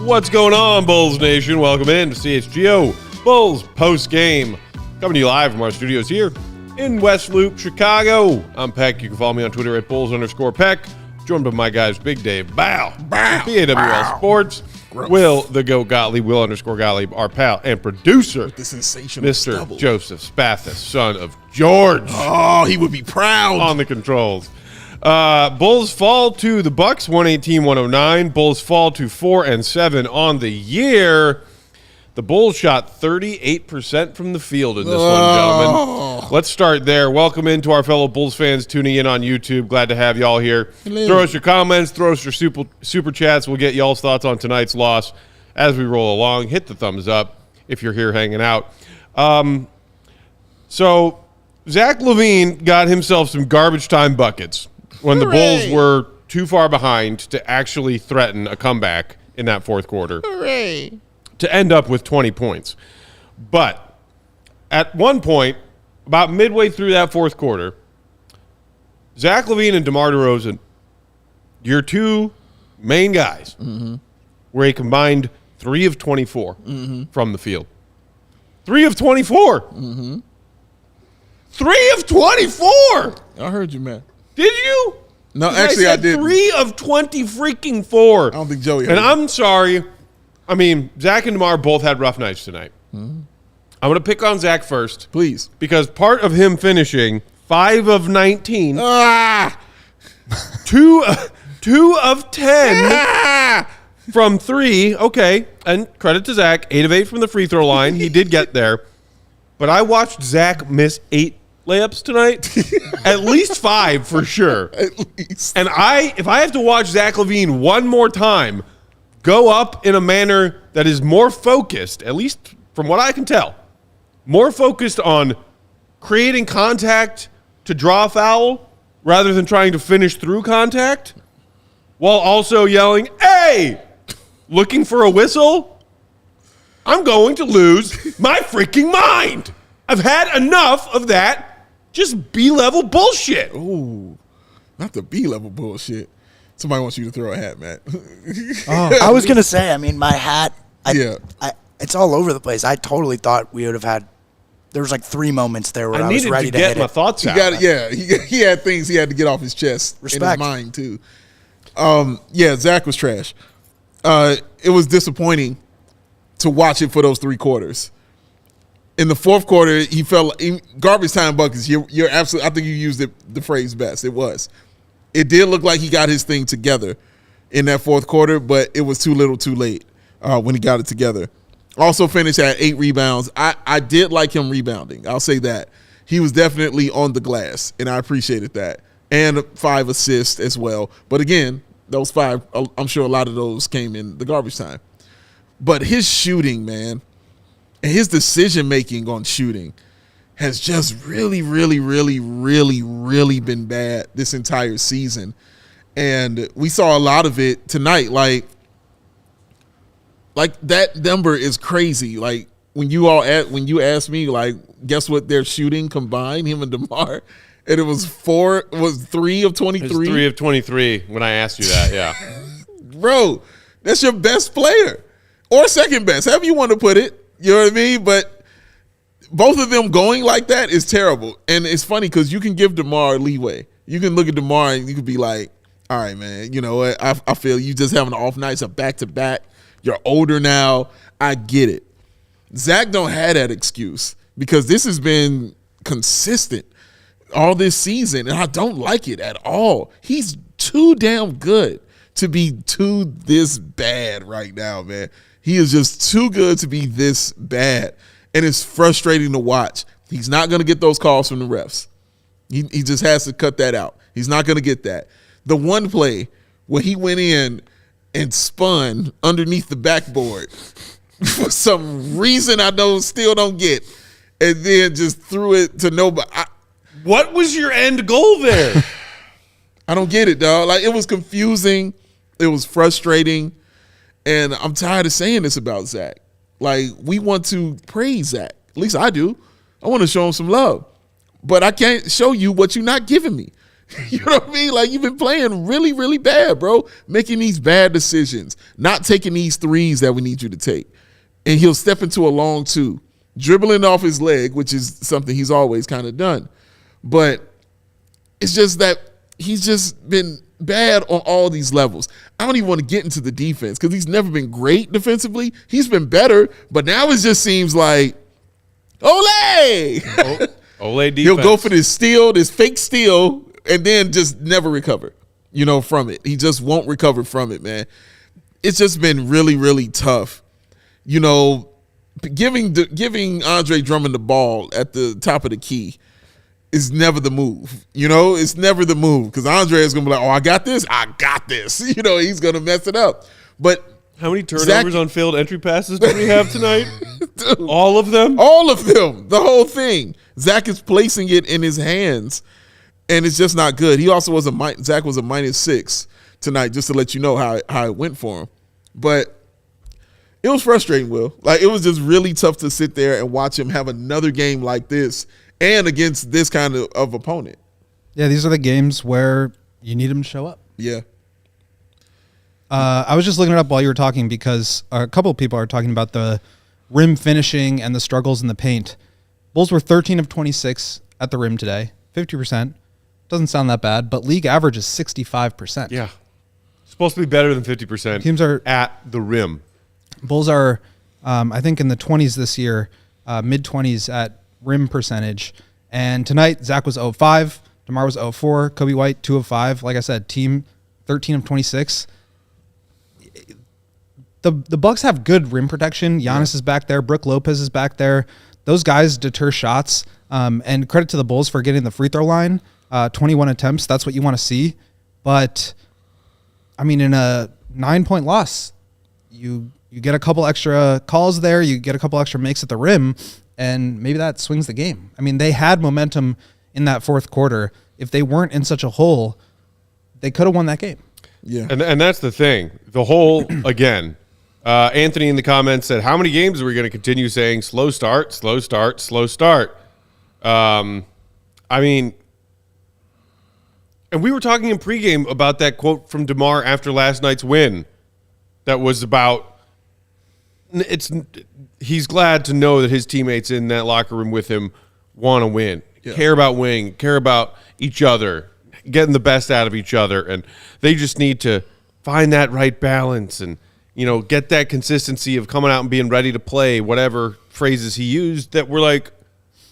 What's going on, Bulls Nation? Welcome in to CHGO Bulls Postgame. Coming to you live from our studios here in West Loop, Chicago. I'm Peck. You can follow me on Twitter at Bulls_Peck. Joined by my guys, Big Dave Bow, BAWL Sports, Gross. Will the Goat Gottlieb, Will_Gottlieb, our pal and producer, With the sensational Mr. stubble. Joseph Spathis, son of George. Oh, he would be proud. On the controls. Bulls fall to the Bucks 118-109. Bulls fall to 4-7 on the year. The Bulls shot 38% from the field in this one, gentlemen. Let's start there. Welcome into our fellow Bulls fans tuning in on YouTube. Glad to have y'all here. Hello. Throw us your comments. Throw us your super chats. We'll get y'all's thoughts on tonight's loss as we roll along. Hit the thumbs up if you're here hanging out. So Zach LaVine got himself some garbage time buckets when the Bulls were too far behind to actually threaten a comeback in that fourth quarter. Hooray. To end up with 20 points. But at one point, about midway through that fourth quarter, Zach LaVine and DeMar DeRozan, your two main guys, were a combined 3 of 24 from the field. 3 of 24. 3 of 24. I heard you, man. Did you? No, actually, I didn't. 3 of 20 freaking 4. I don't think Joey heard And you. I'm sorry. I mean, Zach and DeMar both had rough nights tonight. I'm going to pick on Zach first. Please. Because part of him finishing 5 of 19, 2 of 10 from 3. Okay, and credit to Zach, 8 of 8 from the free throw line. He did get there. But I watched Zach miss 8 layups tonight. At least 5 for sure. At least. And if I have to watch Zach LaVine one more time go up in a manner that is more focused, at least from what I can tell, more focused on creating contact to draw a foul rather than trying to finish through contact, while also yelling, "Hey!" looking for a whistle, I'm going to lose my freaking mind. I've had enough of that just B-level bullshit. Ooh, not the B-level bullshit. Somebody wants you to throw a hat, Matt. I was going to say, I mean, my hat, it's all over the place. I totally thought we would have had, there was like 3 moments there where I was ready to hit my it. thoughts out. He had things he had to get off his chest. Respect. In his mind, too. Zach was trash. It was disappointing to watch it for those 3 quarters. In the fourth quarter, he fell garbage time buckets. You're absolutely. I think you used the phrase best. It was. It did look like he got his thing together in that fourth quarter, but it was too little, too late when he got it together. Also finished at 8 rebounds. I did like him rebounding. I'll say that. He was definitely on the glass, and I appreciated that. And 5 assists as well. But again, those 5, I'm sure a lot of those came in the garbage time. But his shooting, man, and his decision-making on shooting has just really, really, really, really, really been bad this entire season. And we saw a lot of it tonight. Like that number is crazy. Like when you asked me, like, guess what they're shooting combined, him and DeMar? And it was 3 of 23. It was 3 of 23 when I asked you that, yeah. Bro, that's your best player. Or second best, however you want to put it. You know what I mean? But both of them going like that is terrible. And it's funny because you can give DeMar leeway. You can look at DeMar and you could be like, all right, man, you know what? I feel you just having off nights, a back-to-back. You're older now. I get it. Zach don't have that excuse because this has been consistent all this season, and I don't like it at all. He's too damn good to be too this bad right now, man. He is just too good to be this bad, and it's frustrating to watch. He's not going to get those calls from the refs. He just has to cut that out. He's not going to get that. The one play where he went in and spun underneath the backboard for some reason I still don't get, and then just threw it to nobody. What was your end goal there? I don't get it, dog. Like, it was confusing. It was frustrating. And I'm tired of saying this about Zach. Like, we want to praise Zach. At least I do. I want to show him some love. But I can't show you what you're not giving me. You know what I mean? Like, you've been playing really, really bad, bro. Making these bad decisions. Not taking these threes that we need you to take. And he'll step into a long two. Dribbling off his leg, which is something he's always kind of done. But it's just that he's just been bad on all these levels. I don't even want to get into the defense because he's never been great defensively. He's been better, but now it just seems like, Ole! Ole defense. He'll go for this steal, this fake steal, and then just never recover, from it. He just won't recover from it, man. It's just been really, really tough. Giving Andre Drummond the ball at the top of the key is never the move. It's never the move because Andre is going to be like, oh, I got this. He's going to mess it up. But how many turnovers on failed entry passes do we have tonight? Dude, all of them? All of them. The whole thing. Zach is placing it in his hands, and it's just not good. Zach was a -6 tonight, just to let you know how it went for him. But it was frustrating, Will. Like, it was just really tough to sit there and watch him have another game like this and against this kind of opponent. Yeah, these are the games where you need him to show up. Yeah. I was just looking it up while you were talking because a couple of people are talking about the rim finishing and the struggles in the paint. Bulls were 13 of 26 at the rim today, 50%. Doesn't sound that bad, but league average is 65%. Yeah. Supposed to be better than 50%. Teams are at the rim. Bulls are, I think, in the 20s this year, mid-20s at rim percentage. And tonight, Zach was 0-5, DeMar was 0-4, Kobe White 2 of 5. Like I said, team 13 of 26. The Bucks have good rim protection. Giannis is back there. Brook Lopez is back there. Those guys deter shots. And credit to the Bulls for getting the free throw line. 21 attempts. That's what you want to see. But, I mean, in a 9-point loss, you get a couple extra calls there. You get a couple extra makes at the rim. And maybe that swings the game. I mean, they had momentum in that fourth quarter. If they weren't in such a hole, they could have won that game. Yeah. And that's the thing. The whole, again, Anthony in the comments said, how many games are we going to continue saying slow start, slow start, slow start? I mean, and we were talking in pregame about that quote from DeMar after last night's win that was about he's glad to know that his teammates in that locker room with him want to win, care about winning, care about each other, getting the best out of each other, and they just need to find that right balance and get that consistency of coming out and being ready to play, whatever phrases he used that were like,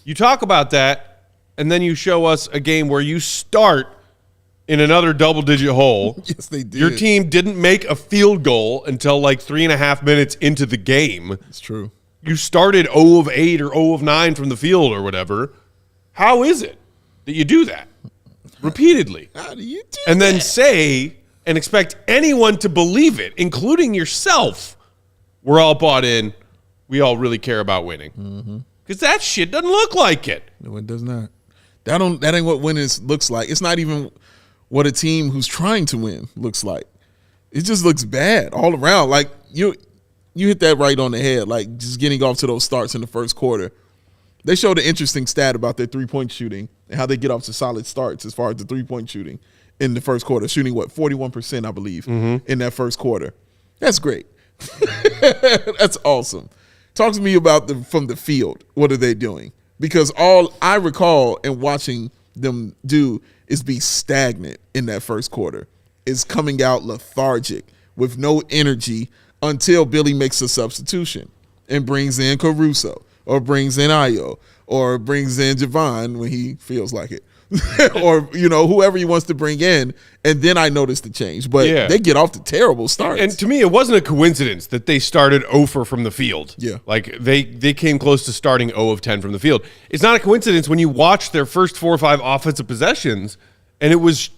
you talk about that, and then you show us a game where you start in another double-digit hole. Yes, they did. Your team didn't make a field goal until like 3.5 minutes into the game. It's true. You started 0 of 8 or 0 of 9 from the field or whatever. How is it that you do that repeatedly? How do you do and then that? say and expect anyone to believe it, including yourself, we're all bought in, we all really care about winning. Because that shit doesn't look like it. No, it does not. That ain't what winning looks like. It's not even what a team who's trying to win looks like. It just looks bad all around. Like, you hit that right on the head, like just getting off to those starts in the first quarter. They showed an interesting stat about their three-point shooting and how they get off to solid starts as far as the three-point shooting in the first quarter, shooting 41%, I believe, in that first quarter. That's great. That's awesome. Talk to me about from the field. What are they doing? Because all I recall and watching them do is be stagnant in that first quarter. Is coming out lethargic with no energy until Billy makes a substitution and brings in Caruso. or brings in Ayo, or brings in Jevon when he feels like it. Or, whoever he wants to bring in, and then I notice the change. But they get off to terrible starts. And to me, it wasn't a coincidence that they started 0 from the field. Yeah. Like, they came close to starting 0 of 10 from the field. It's not a coincidence when you watch their first 4 or 5 offensive possessions, and it was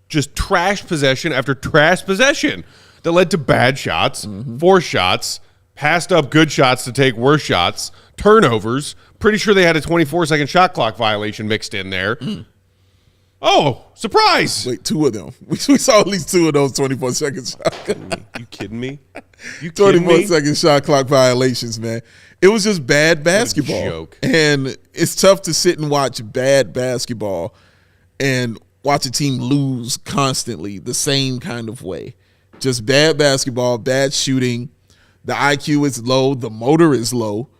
just trash possession after trash possession that led to bad shots, forced shots, passed up good shots to take worse shots, turnovers. Pretty sure they had a 24-second shot clock violation mixed in there. Oh, surprise! Wait, 2 of them. We saw at least 2 of those 24-second shots. You kidding me? You kidding 24-second shot clock violations, man. It was just bad basketball. What a joke. And it's tough to sit and watch bad basketball and watch a team lose constantly the same kind of way. Just bad basketball, bad shooting. The IQ is low. The motor is low.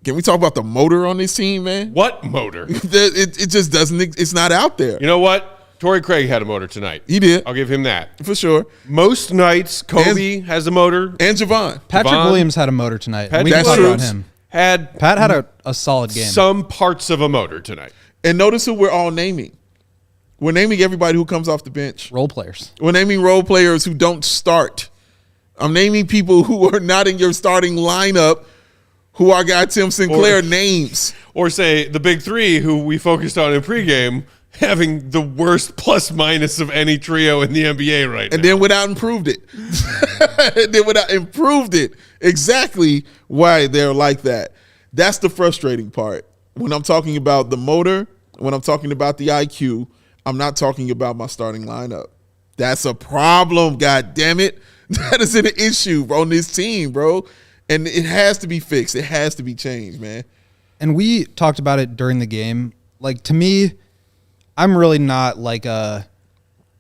Can we talk about the motor on this team, man? What motor? It just doesn't. It's not out there. You know what? Torrey Craig had a motor tonight. He did. I'll give him that. For sure. Most nights, Kobe has a motor. And Jevon. Patrick Jevon. Williams had a motor tonight. Patrick We can talk Williams about him. Pat had a solid game. some parts of a motor tonight. And notice who we're all naming. We're naming everybody who comes off the bench. Role players. We're naming role players who don't start. I'm naming people who are not in your starting lineup who our guy Tim Sinclair names. Or say the big 3 who we focused on in pregame having the worst plus minus of any trio in the NBA right And now. then went out and proved it. Exactly why they're like that. That's the frustrating part. When I'm talking about the motor, when I'm talking about the IQ, I'm not talking about my starting lineup. That's a problem, God damn it. That is an issue on this team, bro. And it has to be fixed. It has to be changed, man. And we talked about it during the game. Like, to me, I'm really not like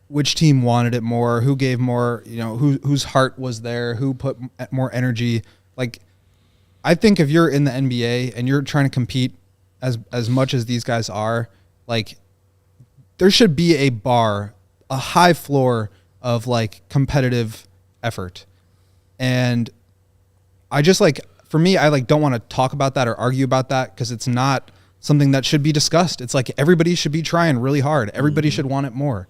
which team wanted it more, who gave more, whose heart was there, who put more energy. Like, I think if you're in the NBA and you're trying to compete as much as these guys are, like, there should be a bar, a high floor of like competitive effort. And I just for me, I don't want to talk about that or argue about that because it's not something that should be discussed. It's like everybody should be trying really hard. Everybody should want it more.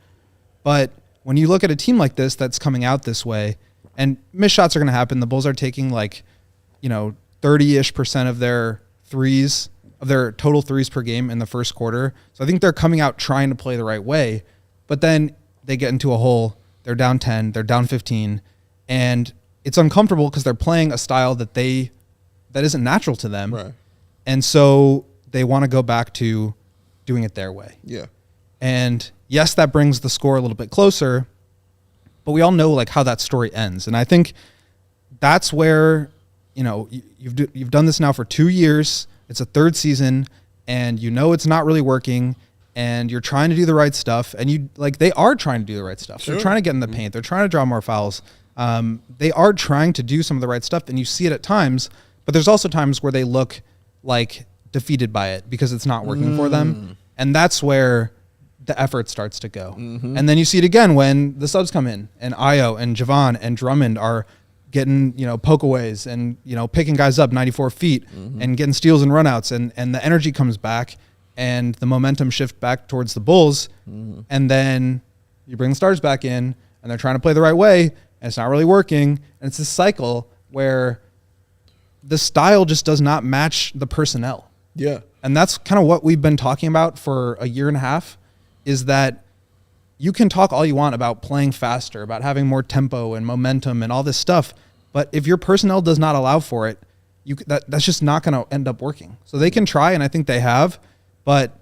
But when you look at a team like this that's coming out this way, and missed shots are going to happen, the Bulls are taking 30-ish% of their threes, of their total threes per game in the first quarter. So I think they're coming out trying to play the right way, but then they get into a hole. They're down 10, they're down 15, and it's uncomfortable because they're playing a style that isn't natural to them. Right. And so they want to go back to doing it their way. Yeah. And yes, that brings the score a little bit closer, but we all know how that story ends. And I think that's where, you've done this now for 2 years. It's a 3rd season and it's not really working and you're trying to do the right stuff. And they are trying to do the right stuff. Sure. They're trying to get in the paint. They're trying to draw more fouls. They are trying to do some of the right stuff and you see it at times, but there's also times where they look defeated by it because it's not working for them. And that's where the effort starts to go. And then you see it again when the subs come in and Ayo and Jevon and Drummond are getting, pokeaways and, picking guys up 94 feet and getting steals and runouts and the energy comes back and the momentum shift back towards the Bulls. And then you bring the stars back in and they're trying to play the right way and it's not really working. And it's this cycle where the style just does not match the personnel. Yeah. And that's kind of what we've been talking about for a year and a half, is that you can talk all you want about playing faster, about having more tempo and momentum and all this stuff, but if your personnel does not allow for it, that's just not going to end up working. So they can try, and I think they have, but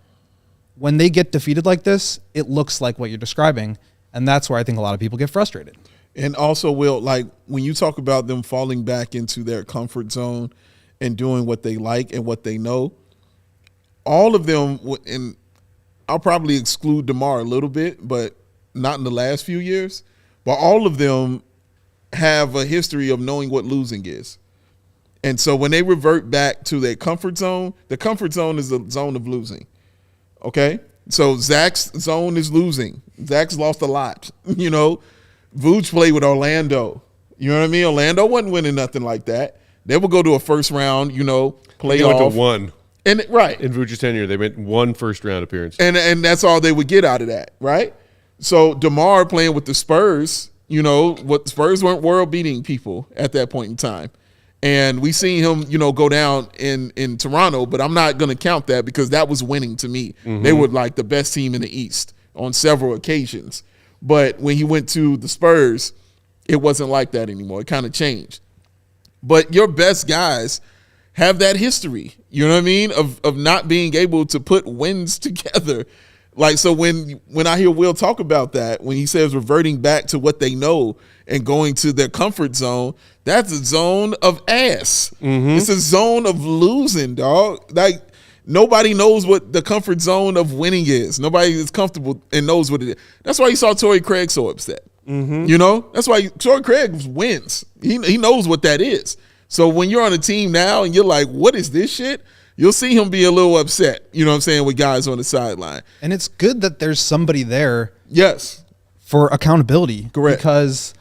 when they get defeated like this, it looks like what you're describing, and that's where I think a lot of people get frustrated. And also, Will, when you talk about them falling back into their comfort zone and doing what they like and what they know, all of them, and I'll probably exclude DeMar a little bit, but not in the last few years, but all of them have a history of knowing what losing is. And so when they revert back to their comfort zone, the comfort zone is the zone of losing. Okay? So Zach's zone is losing. Zach's lost a lot. Vooch played with Orlando. You know what I mean? Orlando wasn't winning nothing like that. They would go to a first round, They playoff. went to one And right. in Vujicic's tenure. They went one first-round appearance. And that's all they would get out of that, right? So DeMar playing with the Spurs, what Spurs weren't world-beating people at that point in time. And we seen him, go down in Toronto, but I'm not going to count that because that was winning to me. Mm-hmm. They were like the best team in the East on several occasions. But when he went to the Spurs, it wasn't like that anymore. It kind of changed. But your best guys have that history, you know what I mean, of not being able to put wins together. Like, so when I hear Will talk about that, when he says reverting back to what they know and going to their comfort zone, that's a zone of ass. Mm-hmm. It's a zone of losing, dog. Like, nobody knows what the comfort zone of winning is. Nobody is comfortable and knows what it is. That's why you saw Torrey Craig so upset. Mm-hmm. That's why Torrey Craig wins. He knows what that is. So when you're on a team now and you're like, what is this shit? You'll see him be a little upset, you know what I'm saying, with guys on the sideline. And it's good that there's somebody there. Yes. For accountability. Correct. Because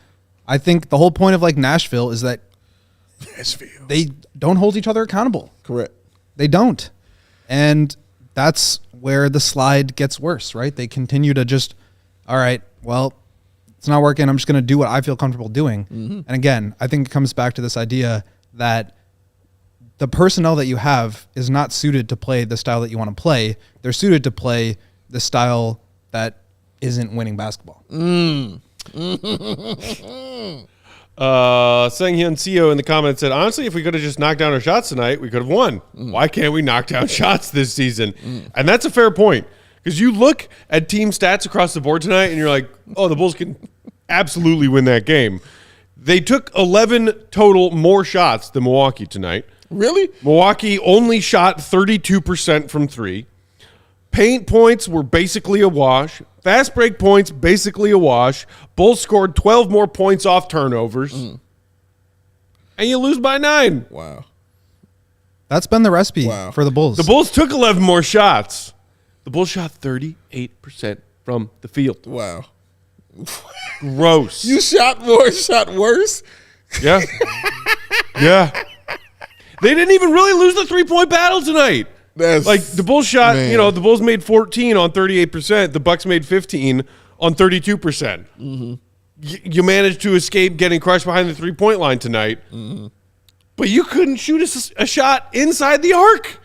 I think the whole point of like Nashville is that they don't hold each other accountable. Correct. They don't. And that's where the slide gets worse, right? They continue to just, all right, well, it's not working. I'm just going to do what I feel comfortable doing. Mm-hmm. And again, I think it comes back to this idea that the personnel that you have is not suited to play the style that you want to play. They're suited to play the style that isn't winning basketball. Sang Hyun Seo in the comments said, honestly, if we could have just knocked down our shots tonight, we could have won. Why can't we knock down shots this season? And that's a fair point. Because you look at team stats across the board tonight and you're like, oh, the Bulls can absolutely win that game. They took 11 total more shots than Milwaukee tonight. Really? Milwaukee only shot 32% from three. Paint points were basically a wash. Fast break points, basically a wash. Bulls scored 12 more points off turnovers. And you lose by 9. Wow. That's been the recipe for the Bulls. The Bulls took 11 more shots. The Bulls shot 38% from the field. Wow. Gross. You shot more, shot worse? Yeah. Yeah. They didn't even really lose the three-point battle tonight. That's, like, the Bulls shot, man. The Bulls made 14 on 38%. The Bucks made 15 on 32%. Mm-hmm. You managed to escape getting crushed behind the three-point line tonight. Mm-hmm. But you couldn't shoot a shot inside the arc.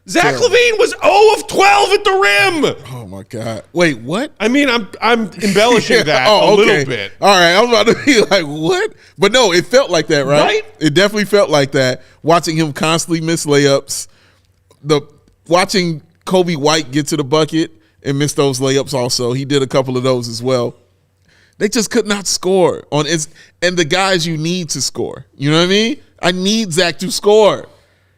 Zach LaVine was 0 of 12 at the rim. Oh, my God. Wait, what? I mean, I'm embellishing that a little bit. All right, I was about to be like, what? But no, it felt like that, right? It definitely felt like that. Watching him constantly miss layups. Watching Kobe White get to the bucket and miss those layups also. He did a couple of those as well. They just could not score and the guys you need to score. You know what I mean? I need Zach to score.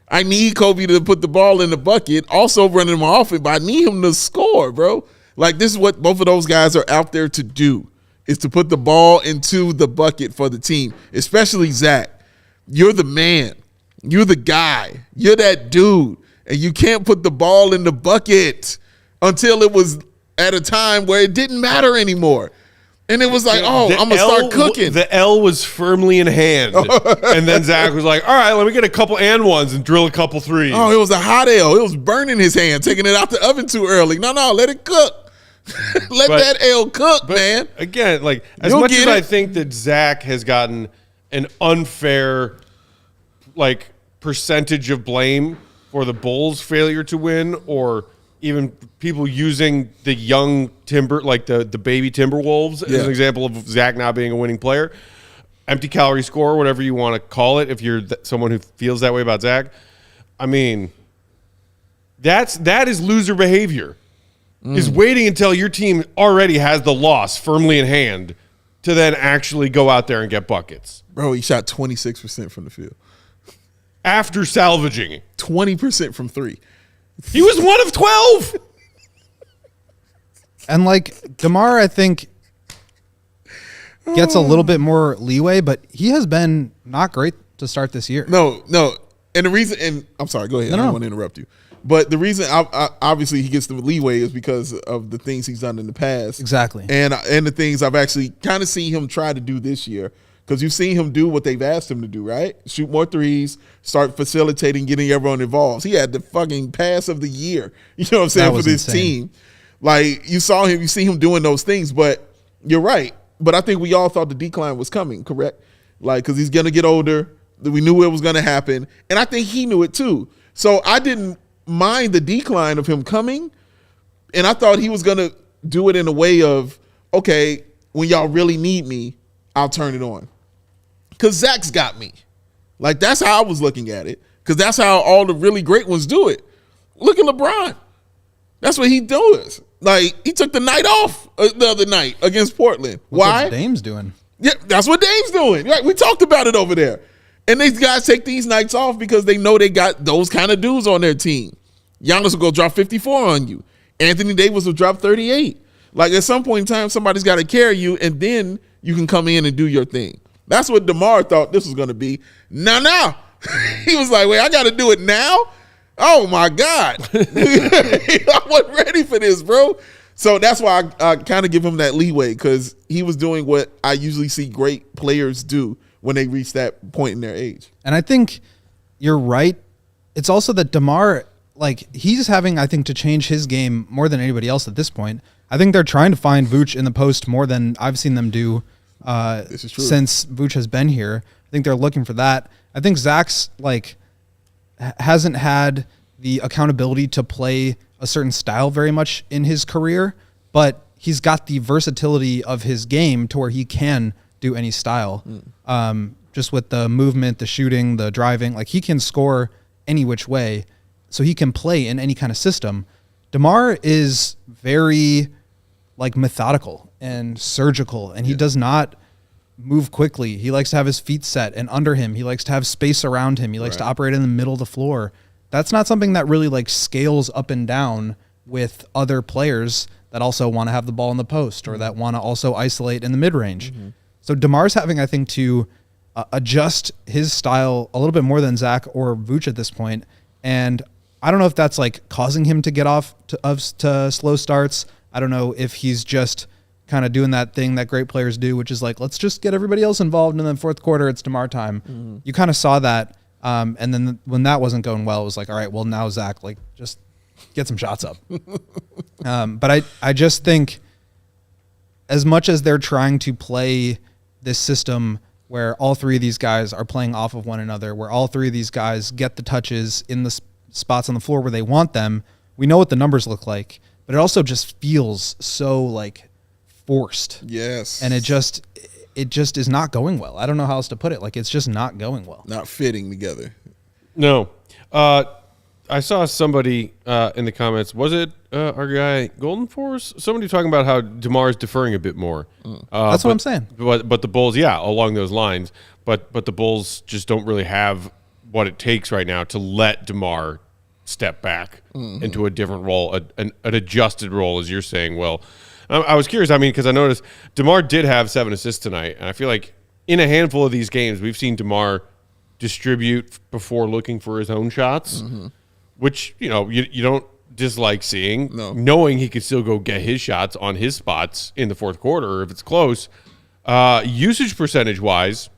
I need Kobe to put the ball in the bucket, also running my offense, but I need him to score, bro. Like, this is what both of those guys are out there to do, is to put the ball into the bucket for the team, especially Zach. You're the man. You're the guy. You're that dude. And you can't put the ball in the bucket until it was at a time where it didn't matter anymore. And it was like, I'm going to start cooking. The L was firmly in hand. And then Zach was like, all right, let me get a couple and ones and drill a couple threes. Oh, it was a hot L. It was burning his hand, taking it out the oven too early. No, let it cook. Let that L cook, man. Again, like, as much as I think that Zach has gotten an unfair, like, percentage of blame for the Bulls' failure to win, or even people using the young the baby Timberwolves as an example of Zach not being a winning player, empty calorie score, whatever you want to call it, if you're someone who feels that way about Zach. I mean, that is loser behavior. Is waiting until your team already has the loss firmly in hand to then actually go out there and get buckets. Bro, he shot 26% from the field. After salvaging 20% from three. He was 1 of 12. And like DeMar, I think, gets a little bit more leeway, but he has been not great to start this year. No. And the reason, and I'm sorry, go ahead. I don't want to interrupt you. But the reason, obviously, he gets the leeway is because of the things he's done in the past. Exactly. And the things I've actually kind of seen him try to do this year. because you've seen him do what they've asked him to do, right? Shoot more threes, start facilitating, getting everyone involved. He had the fucking pass of the year, you know what I'm saying, for this team. Like, you see him doing those things, but you're right. But I think we all thought the decline was coming, correct? Like, because he's going to get older. We knew it was going to happen. And I think he knew it too. So I didn't mind the decline of him coming. And I thought he was going to do it in a way of, okay, when y'all really need me, I'll turn it on. Because Zach's got me. Like, that's how I was looking at it. Because that's how all the really great ones do it. Look at LeBron. That's what he does. Like, he took the night off the other night against Portland. Why? What's Dame's doing? Yeah, that's what Dame's doing. Right? We talked about it over there. And these guys take these nights off because they know they got those kind of dudes on their team. Giannis will go drop 54 on you. Anthony Davis will drop 38. Like, at some point in time, somebody's got to carry you, and then you can come in and do your thing. That's what DeMar thought this was going to be. No. He was like, wait, I got to do it now? Oh, my God. I wasn't ready for this, bro. So that's why I kind of give him that leeway, because he was doing what I usually see great players do when they reach that point in their age. And I think you're right. It's also that DeMar, like, he's having, I think, to change his game more than anybody else at this point. I think they're trying to find Vooch in the post more than I've seen them do since Vooch has been here. I think they're looking for that. I think Zach's, like, hasn't had the accountability to play a certain style very much in his career, but he's got the versatility of his game to where he can do any style. Just with the movement, the shooting, the driving, like, he can score any which way, so he can play in any kind of system. DeMar is very, like, methodical and surgical, and he does not move quickly. He likes to have his feet set, and under him, he likes to have space around him. He likes to operate in the middle of the floor. That's not something that really, like, scales up and down with other players that also want to have the ball in the post or that want to also isolate in the mid-range. So DeMar's having, I think, to adjust his style a little bit more than Zach or Vooch at this point. And I don't know if that's, like, causing him to get off to slow starts. I don't know if he's just kind of doing that thing that great players do, which is like, let's just get everybody else involved, and then fourth quarter, it's DeMar time. You kind of saw that. And then when that wasn't going well, it was like, all right, well, now Zach, like, just get some shots up. But I just think as much as they're trying to play this system where all three of these guys are playing off of one another, where all three of these guys get the touches in the spots on the floor where they want them, we know what the numbers look like, but it also just feels so, like, forced. Yes. And it just is not going well. I don't know how else to put it. Like, it's just not going well. Not fitting together. No. I saw somebody in the comments. Was it our guy Golden Force? Somebody talking about how DeMar's deferring a bit more. That's what I'm saying. But the Bulls, yeah, along those lines. But the Bulls just don't really have what it takes right now to let DeMar step back into a different role, an adjusted role, as you're saying. Well, I was curious. I mean, because I noticed DeMar did have 7 assists tonight, and I feel like in a handful of these games, we've seen DeMar distribute before looking for his own shots, which, you know, you don't dislike seeing, knowing he could still go get his shots on his spots in the fourth quarter if it's close. Usage percentage-wise,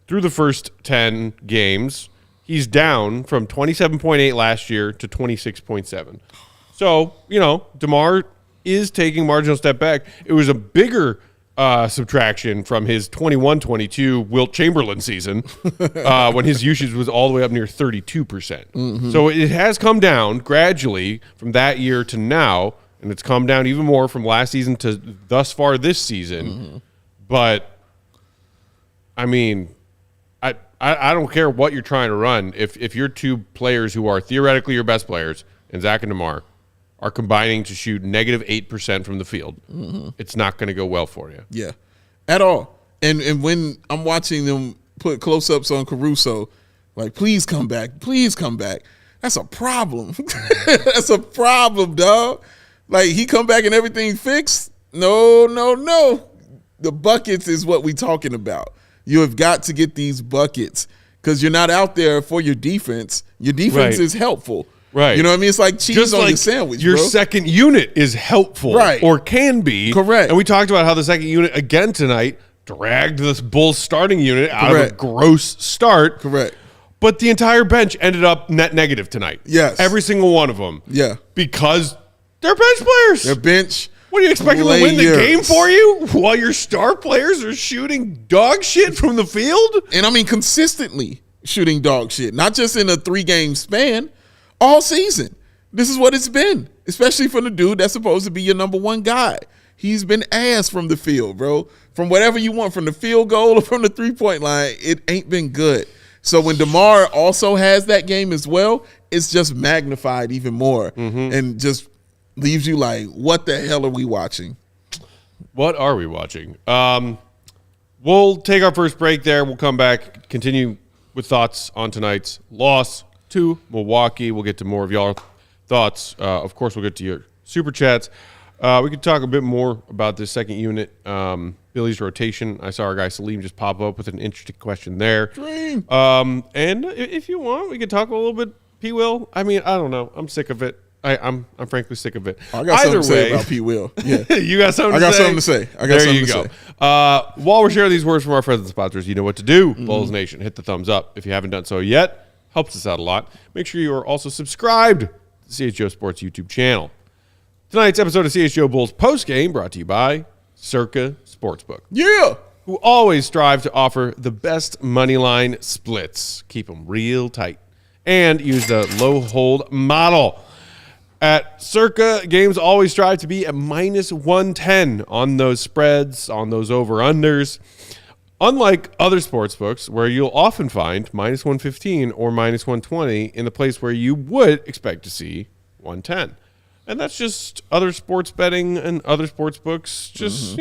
through the first 10 games, he's down from 27.8 last year to 26.7. So, you know, DeMar is taking marginal step back. It was a bigger subtraction from his 21-22 Wilt Chamberlain season when his usage was all the way up near 32%. So it has come down gradually from that year to now, and it's come down even more from last season to thus far this season. But, I mean, I don't care what you're trying to run. If your two players who are theoretically your best players, and Zach and DeMar, are combining to shoot negative 8% from the field, it's not going to go well for you. Yeah, at all. And when I'm watching them put close-ups on Caruso, like, please come back, please come back. That's a problem. That's a problem, dog. Like, he come back and everything fixed? No. The buckets is what we talking about. You have got to get these buckets because you're not out there for your defense. Your defense is helpful. Right. You know what I mean? It's like cheese just on like your sandwich, your bro. Second unit is helpful. Right. Or can be. Correct. And we talked about how the second unit, again tonight, dragged the Bulls starting unit out of a Correct. gross start. Correct. But the entire bench ended up net negative tonight. Yes. Every single one of them. Yeah. Because they're bench players. Their bench. What do you expect them to win the players. game for you while your star players are shooting dog shit from the field? And I mean, consistently shooting dog shit, not just in a 3-game span, all season. This is what it's been, especially for the dude that's supposed to be your number one guy. He's been ass from the field, bro. From whatever you want, from the field goal or from the 3-point line, it ain't been good. So when DeMar also has that game as well, it's just magnified even more and just leaves you like, what the hell are we watching? What are we watching? We'll take our first break there. We'll come back, continue with thoughts on tonight's loss to Milwaukee. We'll get to more of y'all thoughts. Of course, we'll get to your super chats. We could talk a bit more about this second unit, Billy's rotation. I saw our guy Salim just pop up with an interesting question there. Dream. And if you want, we could talk a little bit P. Will. I mean, I don't know. I'm sick of it. I'm frankly sick of it. I got something to say about P. Will. Yeah. You got something I to got say? something to say. I got there something you to go. say. While we're sharing these words from our friends and sponsors, you know what to do. Bulls Nation, hit the thumbs up if you haven't done so yet. Helps us out a lot. Make sure you are also subscribed to the CHGO Sports YouTube channel. Tonight's episode of CHGO Bulls Postgame brought to you by Circa Sportsbook, Yeah. who always strive to offer the best money line splits. Keep them real tight. And use the low hold model. At Circa, games always strive to be at minus 110 on those spreads, on those over-unders. Unlike other sports books, where you'll often find minus 115 or minus 120 in the place where you would expect to see 110. And that's just other sports betting and other sports books just,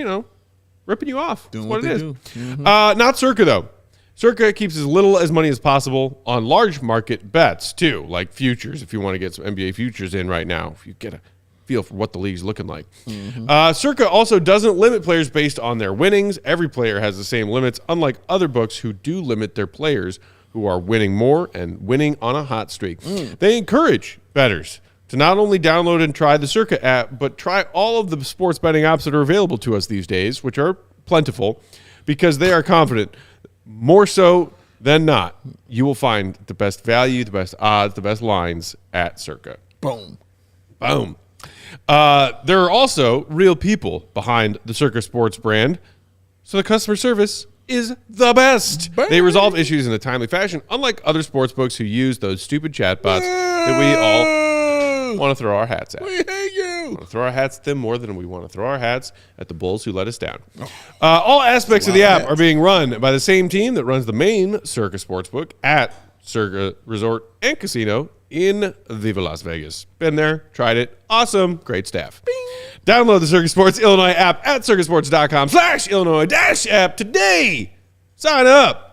ripping you off. Doing That's what it they is. do. Not Circa, though. Circa keeps as little as money as possible on large market bets, too, like futures, if you want to get some NBA futures in right now, if you get a feel for what the league's looking like. Circa also doesn't limit players based on their winnings. Every player has the same limits, unlike other books who do limit their players who are winning more and winning on a hot streak. They encourage bettors to not only download and try the Circa app, but try all of the sports betting apps that are available to us these days, which are plentiful, because they are confident, more so than not, you will find the best value, the best odds, the best lines at Circa. Boom. Boom. There are also real people behind the Circa Sports brand, so the customer service is the best. They resolve issues in a timely fashion, unlike other sports books who use those stupid chatbots that we all want to throw our hats at. We hate you. We want to throw our hats at them more than we want to throw our hats at the Bulls who let us down. All aspects of the app are being run by the same team that runs the main Circa Sportsbook at Circa Resort and Casino in Viva Las Vegas. Been there, tried it. Awesome. Great staff. Bing. Download the Circa Sports Illinois app at circasports.com/Illinois-app today. Sign up.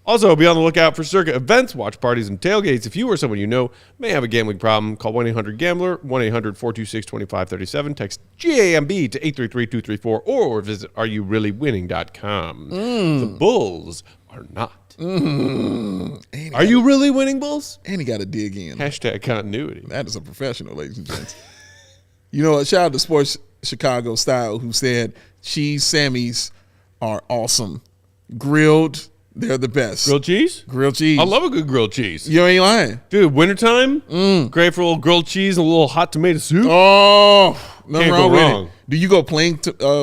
Also, be on the lookout for Circa events, watch parties, and tailgates. If you or someone you know may have a gambling problem, call 1-800-GAMBLER, 1-800-426-2537. Text GAMB to 833-234 or visit areyourreallywinning.com. The Bulls are not. Are you really winning, Bulls? And he got to dig in. Hashtag continuity. That is a professional, ladies and gents. You know what? Shout out to Sports Chicago Style, who said cheese Sammys are awesome. Grilled, they're the best. Grilled cheese? Grilled cheese. I love a good grilled cheese. You ain't lying. Dude, wintertime, great for a little grilled cheese and a little hot tomato soup. Oh, nothing Can't wrong go with wrong. it. Do you go plain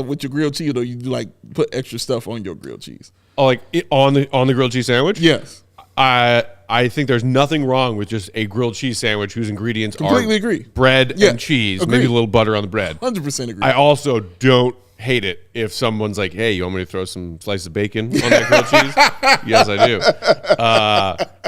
with your grilled cheese, or you do like put extra stuff on your grilled cheese? Oh, like on the grilled cheese sandwich? Yes. I think there's nothing wrong with just a grilled cheese sandwich whose ingredients Completely are agree. bread Yeah, and cheese, agree. maybe a little butter on the bread. 100% agree. I also don't hate it if someone's like, hey, you want me to throw some slices of bacon on that grilled cheese? Yes, I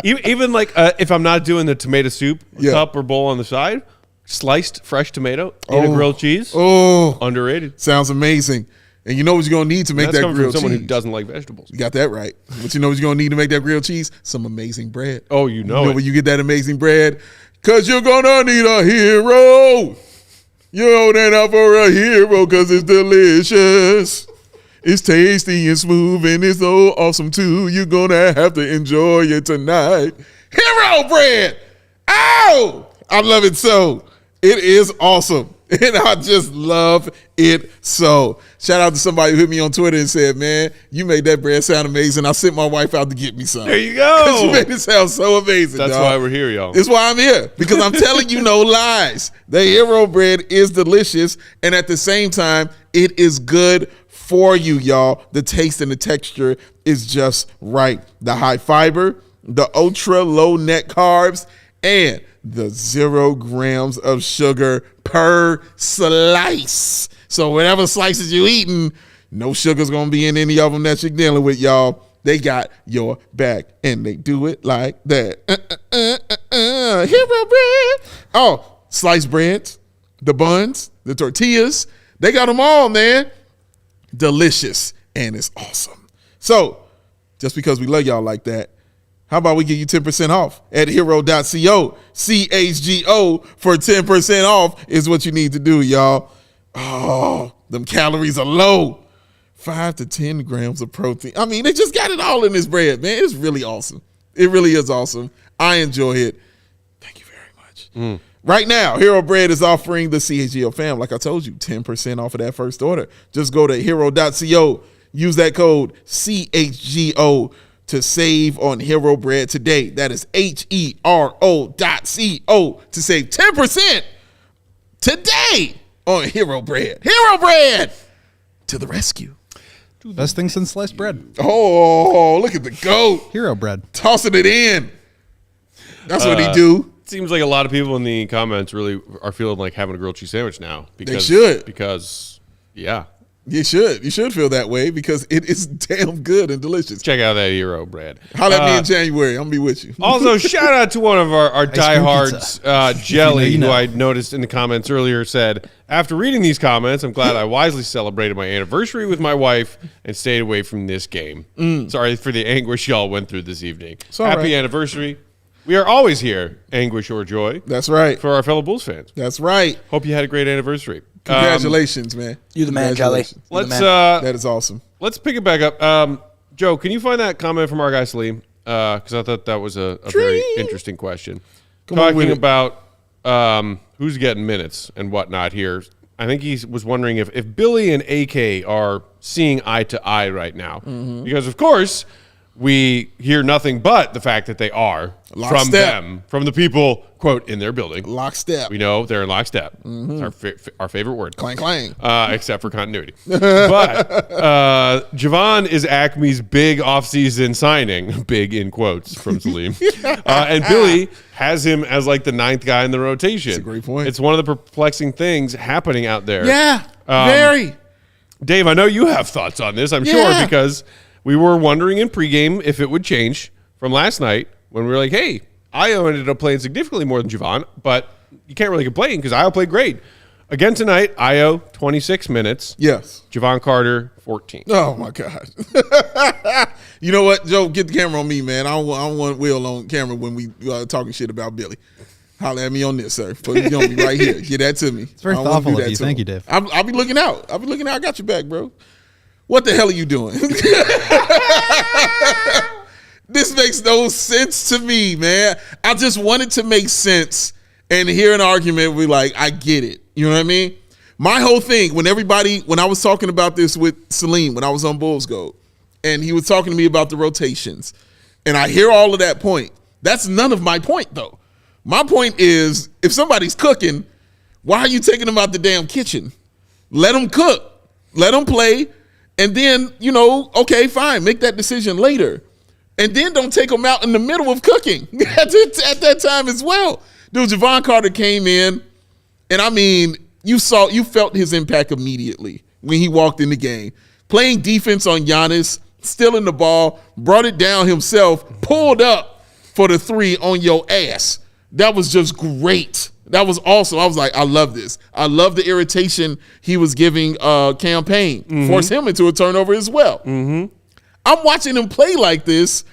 do. Even like if I'm not doing the tomato soup cup or bowl on the side, sliced fresh tomato in a grilled cheese, underrated. Sounds amazing. And you know what you're going to need to make That's that coming grilled from someone cheese. who doesn't like vegetables. You got that right. But you know what you're going to need to make that grilled cheese? Some amazing bread. Oh, you know You know it. when you get that amazing bread? Because you're going to need a hero. You're holding out for a hero because it's delicious. It's tasty and smooth and it's so awesome too. You're going to have to enjoy it tonight. Hero bread. Ow! I love it so. It is awesome. And I just love it so. Shout out to somebody who hit me on Twitter and said, man, you made that bread sound amazing. I sent my wife out to get me some. There you go. Because you made it sound so amazing, That's dog. why we're here, y'all. That's why I'm here. Because I'm telling you no lies. The hero bread is delicious. And at the same time, it is good for you, y'all. The taste and the texture is just right. The high fiber, the ultra low net carbs, and the 0 grams of sugar per slice. So whatever slices you're eating, no sugar's going to be in any of them that you're dealing with, y'all. They got your back, and they do it like that. Hero bread. Oh, sliced breads, the buns, the tortillas. They got them all, man. Delicious, and it's awesome. So just because we love y'all like that, how about we give you 10% off at hero.co? CHGO for 10% off is what you need to do, y'all. Oh, them calories are low. 5 to 10 grams of protein. I mean, they just got it all in this bread, man. It's really awesome. It really is awesome. I enjoy it. Thank you very much. Right now, Hero Bread is offering the CHGO fam, like I told you, 10% off of that first order. Just go to hero.co. Use that code CHGO to save on Hero Bread today. That is HERO.co to save 10% today on Hero Bread. Hero Bread to the rescue. Best thing since sliced bread. Oh, look at the goat. Hero bread. Tossing it in. That's what he do. Seems like a lot of people in the comments really are feeling like having a grilled cheese sandwich now. Because, should. Because, yeah. You should. You should feel that way because it is damn good and delicious. Check out that Hero Bread. Holler at me in January. I'm going to be with you. Also, shout out to one of our diehards, Jelly, you know. who I noticed in the comments earlier, said, after reading these comments, I'm glad I wisely celebrated my anniversary with my wife and stayed away from this game. Sorry for the anguish y'all went through this evening. Happy anniversary. We are always here, anguish or joy. That's right. For our fellow Bulls fans. That's right. Hope you had a great anniversary. Congratulations, man. You the man, Jelly. Let's that is awesome. Let's pick it back up. Joe, can you find that comment from our guy Salim? Because I thought that was a very interesting question. Talking about who's getting minutes and whatnot here. I think he was wondering if Billy and AK are seeing eye to eye right now. Because, of course, we hear nothing but the fact that they are from them, from the people, quote, in their building. Lockstep. We know they're in lockstep. It's our favorite word. Clang, clang. Except for continuity. But Jevon is Acme's big offseason signing, big in quotes from Salim. And Billy has him as like the 9th guy in the rotation. That's a great point. It's one of the perplexing things happening out there. Yeah, very. Dave, I know you have thoughts on this, I'm sure, because we were wondering in pregame if it would change from last night when we were like, hey, Ayo ended up playing significantly more than Jevon, but you can't really complain because Ayo played great. Again tonight, Ayo, 26 minutes. Yes. Jevon Carter, 14. Oh, my God. You know what, Joe? Get the camera on me, man. I don't want Will on camera when we talking shit about Billy. Holler at me on this, sir. Put it on me right here. Get that to me. It's very thoughtful of you. Thank you, Dave. I'll be looking out. I got your back, bro. What the hell are you doing? This makes no sense to me, man. I just wanted to make sense and hear an argument where like, I get it. You know what I mean? My whole thing, when I was talking about this with Salim, when I was on Bulls Gold, and he was talking to me about the rotations, and I hear all of that point. That's none of my point, though. My point is, if somebody's cooking, why are you taking them out the damn kitchen? Let them cook. Let them play. And then, okay, fine, make that decision later. And then don't take them out in the middle of cooking at that time as well. Dude, Jevon Carter came in, and I mean, you felt his impact immediately when he walked in the game. Playing defense on Giannis, stealing the ball, brought it down himself, pulled up for the 3 on your ass. That was just great. That was awesome. I was like, I love this. I love the irritation he was giving Campaign. Force him into a turnover as well. I'm watching him play like this,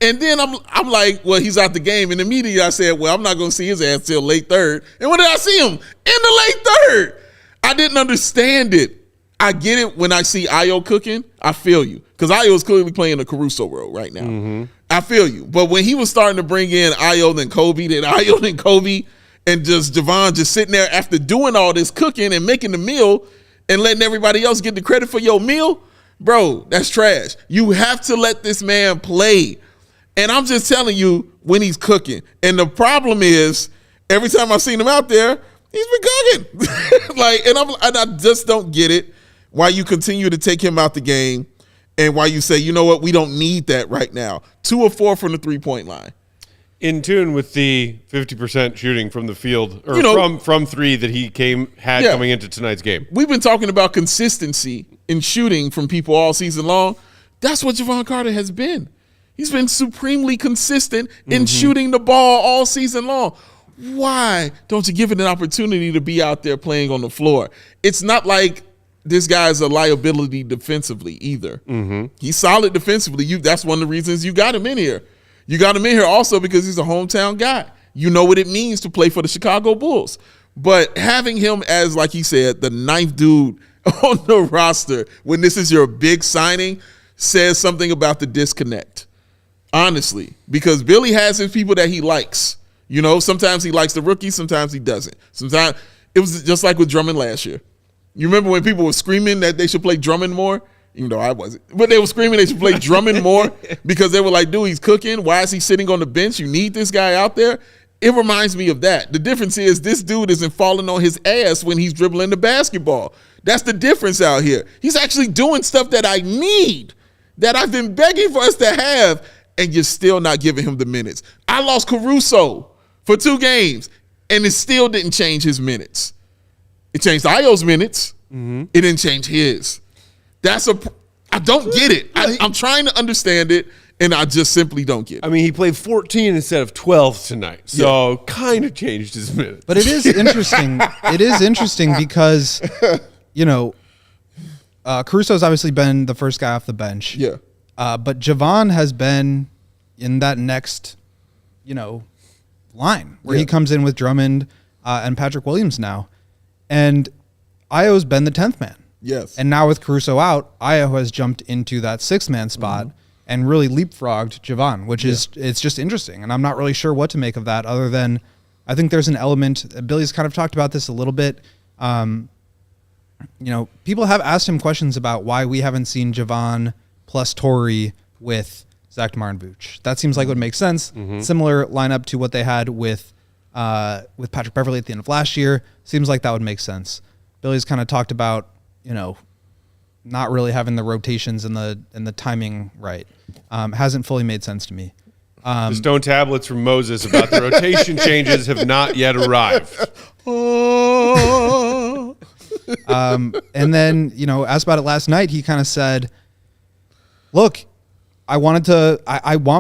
and then I'm like, well, he's out the game. And immediately I said, well, I'm not going to see his ass till late third. And when did I see him? In the late third. I didn't understand it. I get it when I see Ayo cooking. I feel you. Because Ayo is clearly playing the Caruso role right now. I feel you. But when he was starting to bring in Ayo, then Kobe, and just Jevon just sitting there after doing all this cooking and making the meal and letting everybody else get the credit for your meal, bro, that's trash. You have to let this man play. And I'm just telling you when he's cooking. And the problem is, every time I've seen him out there, he's been cooking. And I just don't get it why you continue to take him out the game and why you say, you know what, we don't need that right now. 2 of 4 from the three-point line. In tune with the 50% shooting from the field, or from three that he had coming into tonight's game. We've been talking about consistency in shooting from people all season long. That's what Jevon Carter has been. He's been supremely consistent in shooting the ball all season long. Why don't you give it an opportunity to be out there playing on the floor? It's not like this guy's a liability defensively either. He's solid defensively. That's one of the reasons you got him in here. You got him in here also because he's a hometown guy. You know what it means to play for the Chicago Bulls. But having him as, like he said, the 9th dude on the roster when this is your big signing says something about the disconnect. Honestly, because Billy has his people that he likes. Sometimes he likes the rookies, sometimes he doesn't. Sometimes it was just like with Drummond last year. You remember when people were screaming that they should play Drummond more? Even though I wasn't. But they were screaming they should play Drummond more because they were like, dude, he's cooking. Why is he sitting on the bench? You need this guy out there. It reminds me of that. The difference is this dude isn't falling on his ass when he's dribbling the basketball. That's the difference out here. He's actually doing stuff that I need, that I've been begging for us to have, and you're still not giving him the minutes. I lost Caruso for 2 games, and it still didn't change his minutes. It changed Io's minutes. It didn't change his. I don't get it. I'm trying to understand it, and I just simply don't get it. I mean, he played 14 instead of 12 tonight, so kind of changed his minutes. But it is interesting. It is interesting because, Caruso's obviously been the first guy off the bench. Yeah. But Jevon has been in that next, line where he comes in with Drummond and Patrick Williams now. And Io's been the 10th man. Yes. And now with Caruso out, Io has jumped into that 6th man spot and really leapfrogged Jevon, which is it's just interesting. And I'm not really sure what to make of that other than I think there's an element. Billy's kind of talked about this a little bit. People have asked him questions about why we haven't seen Jevon plus Torrey with Zach DeMar and Vooch. That seems like it would make sense. Similar lineup to what they had with Patrick Beverley at the end of last year. Seems like that would make sense. Billy's kind of talked about, not really having the rotations and the timing right. Hasn't fully made sense to me. The stone tablets from Moses about the rotation changes have not yet arrived. And then, asked about it last night, he kind of said, look, I want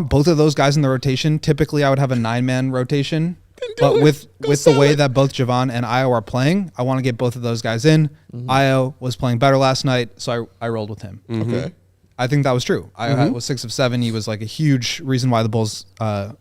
both of those guys in the rotation. Typically, I would have a 9-man rotation. But with the way that both Jevon and Io are playing, I want to get both of those guys in. Io was playing better last night, so I rolled with him. Okay. I think that was true. Io was 6 of 7. He was like a huge reason why the Bulls, got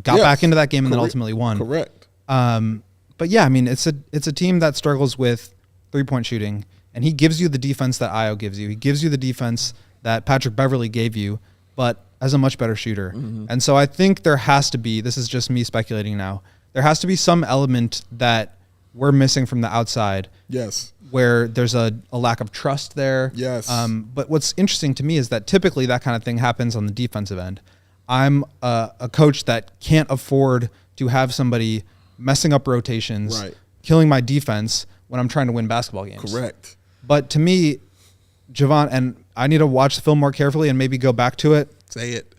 back into that game and then ultimately won. Correct. But yeah, I mean, it's a team that struggles with 3-point shooting, and he gives you the defense that Io gives you. He gives you the defense that Patrick Beverley gave you, but as a much better shooter. And so I think there has to be, this is just me speculating now, there has to be some element that we're missing from the outside. Yes. Where there's a lack of trust there. Yes. But what's interesting to me is that typically that kind of thing happens on the defensive end. I'm a coach that can't afford to have somebody messing up rotations, killing my defense when I'm trying to win basketball games. Correct. But to me, Jevon, and I need to watch the film more carefully and maybe go back to it. Say it.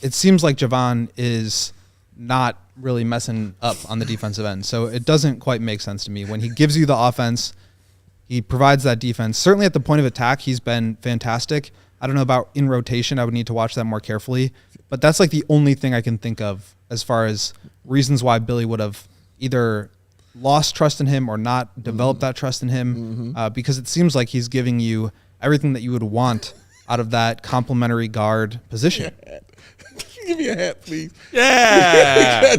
It seems like Jevon is not really messing up on the defensive end. So it doesn't quite make sense to me. When he gives you the offense, he provides that defense. Certainly at the point of attack, he's been fantastic. I don't know about in rotation. I would need to watch that more carefully. But that's like the only thing I can think of as far as reasons why Billy would have either lost trust in him or not developed that trust in him, because it seems like he's giving you everything that you would want out of that complementary guard position. Give me a hat, please. Yeah.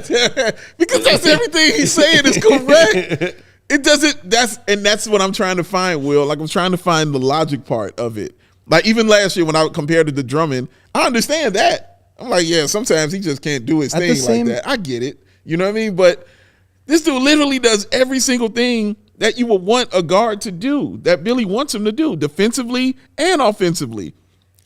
Because that's everything he's saying is correct. It doesn't, that's what I'm trying to find, Will. Like, I'm trying to find the logic part of it. Like, even last year when I compared it to Drummond, I understand that. I'm like, yeah, sometimes he just can't do his thing like that. I get it. You know what I mean? But This dude literally does every single thing that you would want a guard to do, that Billy wants him to do, defensively and offensively.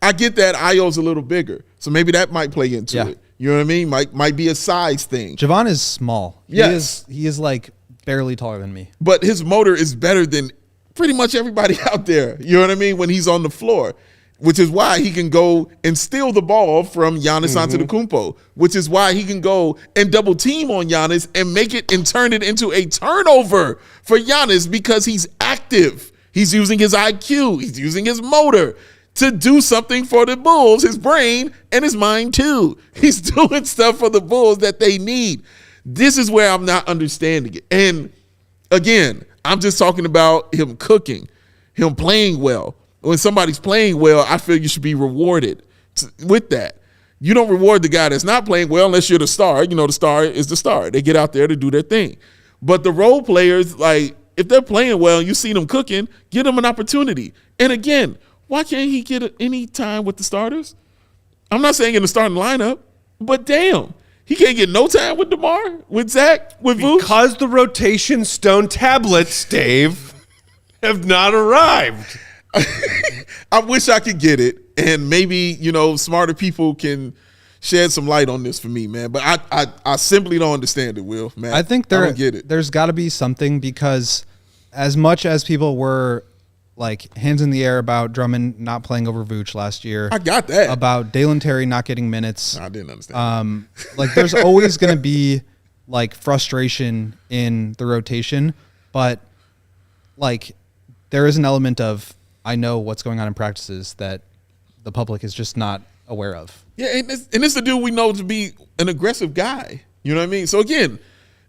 I get that Io's a little bigger, so maybe that might play into it. You know what I mean? Might be a size thing. Jevon is small. Yes. He is like barely taller than me. But his motor is better than pretty much everybody out there. You know what I mean? When he's on the floor, which is why he can go and steal the ball from Giannis Antetokounmpo, which is why he can go and double team on Giannis and make it and turn it into a turnover for Giannis because he's active. He's using his IQ. He's using his motor to do something for the Bulls, his brain and his mind too. He's doing stuff for the Bulls that they need. This is where I'm not understanding it. And again, I'm just talking about him cooking, him playing well. When somebody's playing well, I feel you should be rewarded with that. You don't reward the guy that's not playing well unless you're the star. You know, the star is the star. They get out there to do their thing. But the role players, like, if they're playing well and you see them cooking, give them an opportunity. And again, why can't he get any time with the starters? I'm not saying in the starting lineup, but damn, he can't get no time with DeMar, with Zach, with Vooch? Because the rotation stone tablets, Dave, have not arrived. I wish I could get it, and maybe, you know, smarter people can shed some light on this for me, man. But I simply don't understand it, Will, man. I think I don't get it. There's got to be something, because as much as people were like hands in the air about Drummond not playing over Vooch last year, I got that. about Dalen Terry not getting minutes, I didn't understand. like there's always going to be like frustration in the rotation, but like there is an element of, I know what's going on in practices that the public is just not aware of. Yeah, and it's the dude we know to be an aggressive guy. You know what I mean? So again,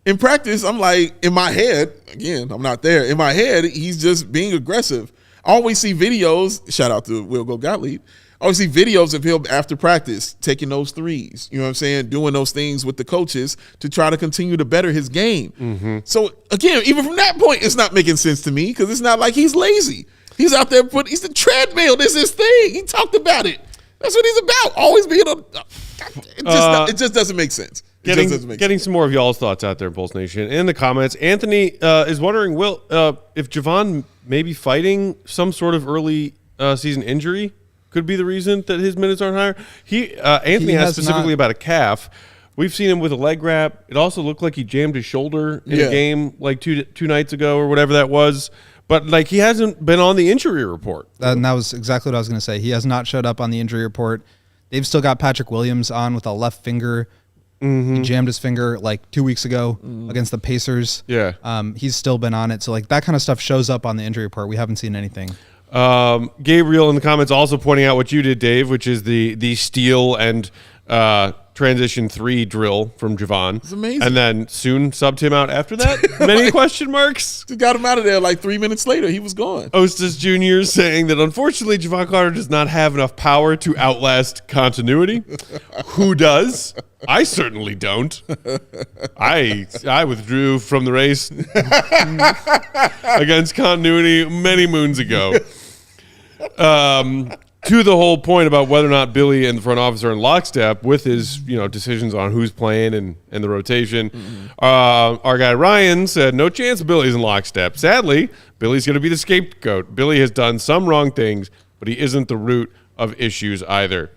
in practice, I'm like, in my head, again, I'm not there. In my head, he's just being aggressive. I always see videos, shout out to Will Go Gottlieb, I always see videos of him after practice taking those threes, you know what I'm saying, doing those things with the coaches to try to continue to better his game. So again, even from that point, it's not making sense to me, because it's not like he's lazy. He's out there, he's the treadmill, this is his thing. He talked about it. That's what he's about, always being on. It just doesn't make sense. Getting some more of y'all's thoughts out there, Bulls Nation, in the comments. Anthony is wondering, Will, if Jevon may be fighting some sort of early season injury could be the reason that his minutes aren't higher. Anthony asked specifically about a calf. We've seen him with a leg wrap. It also looked like he jammed his shoulder in a game like two nights ago or whatever that was. But like, he hasn't been on the injury report. And that was exactly what I was going to say. He has not showed up on the injury report. They've still got Patrick Williams on with a left finger. He jammed his finger like 2 weeks ago against the Pacers. Yeah. He's still been on it. So like that kind of stuff shows up on the injury report. We haven't seen anything. Gabriel in the comments also pointing out what you did, Dave, which is the steal and transition 3 drill from Jevon. It's amazing. And then soon subbed him out after that. Many question marks. Got him out of there like 3 minutes later. He was gone. Ostis Jr. saying that unfortunately Jevon Carter does not have enough power to outlast continuity. Who does? I certainly don't. I withdrew from the race against continuity many moons ago. To the whole point about whether or not Billy and the front office are in lockstep with his, decisions on who's playing and the rotation. Our guy Ryan said, no chance Billy's in lockstep. Sadly, Billy's going to be the scapegoat. Billy has done some wrong things, but he isn't the root of issues either.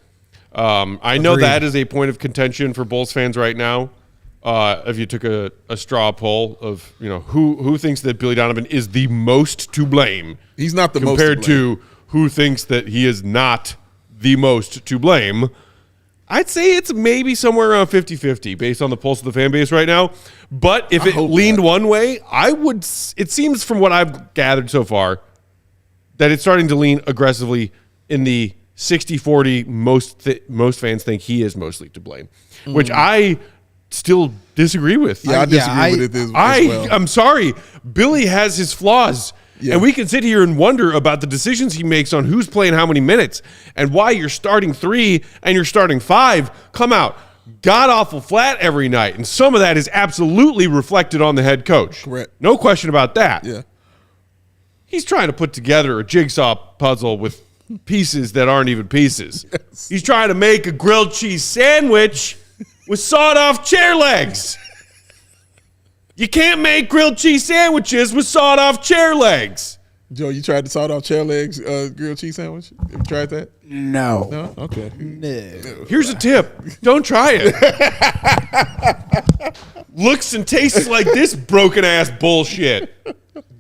I know that is a point of contention for Bulls fans right now. If you took a straw poll of, who thinks that Billy Donovan is the most to blame. He's not the most compared to who thinks that he is not the most to blame, I'd say it's maybe somewhere around 50-50 based on the pulse of the fan base right now. But if it leaned one way, it seems from what I've gathered so far that it's starting to lean aggressively in the 60-40. Most fans think he is mostly to blame, which I still disagree with. Yeah, I disagree with it as well. I'm sorry. Billy has his flaws. Yeah. And we can sit here and wonder about the decisions he makes on who's playing how many minutes and why you're starting 3 and you're starting 5 come out god-awful flat every night. And some of that is absolutely reflected on the head coach. Correct. No question about that. Yeah. He's trying to put together a jigsaw puzzle with pieces that aren't even pieces. Yes. He's trying to make a grilled cheese sandwich with sawed-off chair legs. You can't make grilled cheese sandwiches with sawed-off chair legs. Joe, you tried the sawed-off chair legs grilled cheese sandwich? Have you tried that? No. No? Okay. No. Here's a tip. Don't try it. Looks and tastes like this broken-ass bullshit.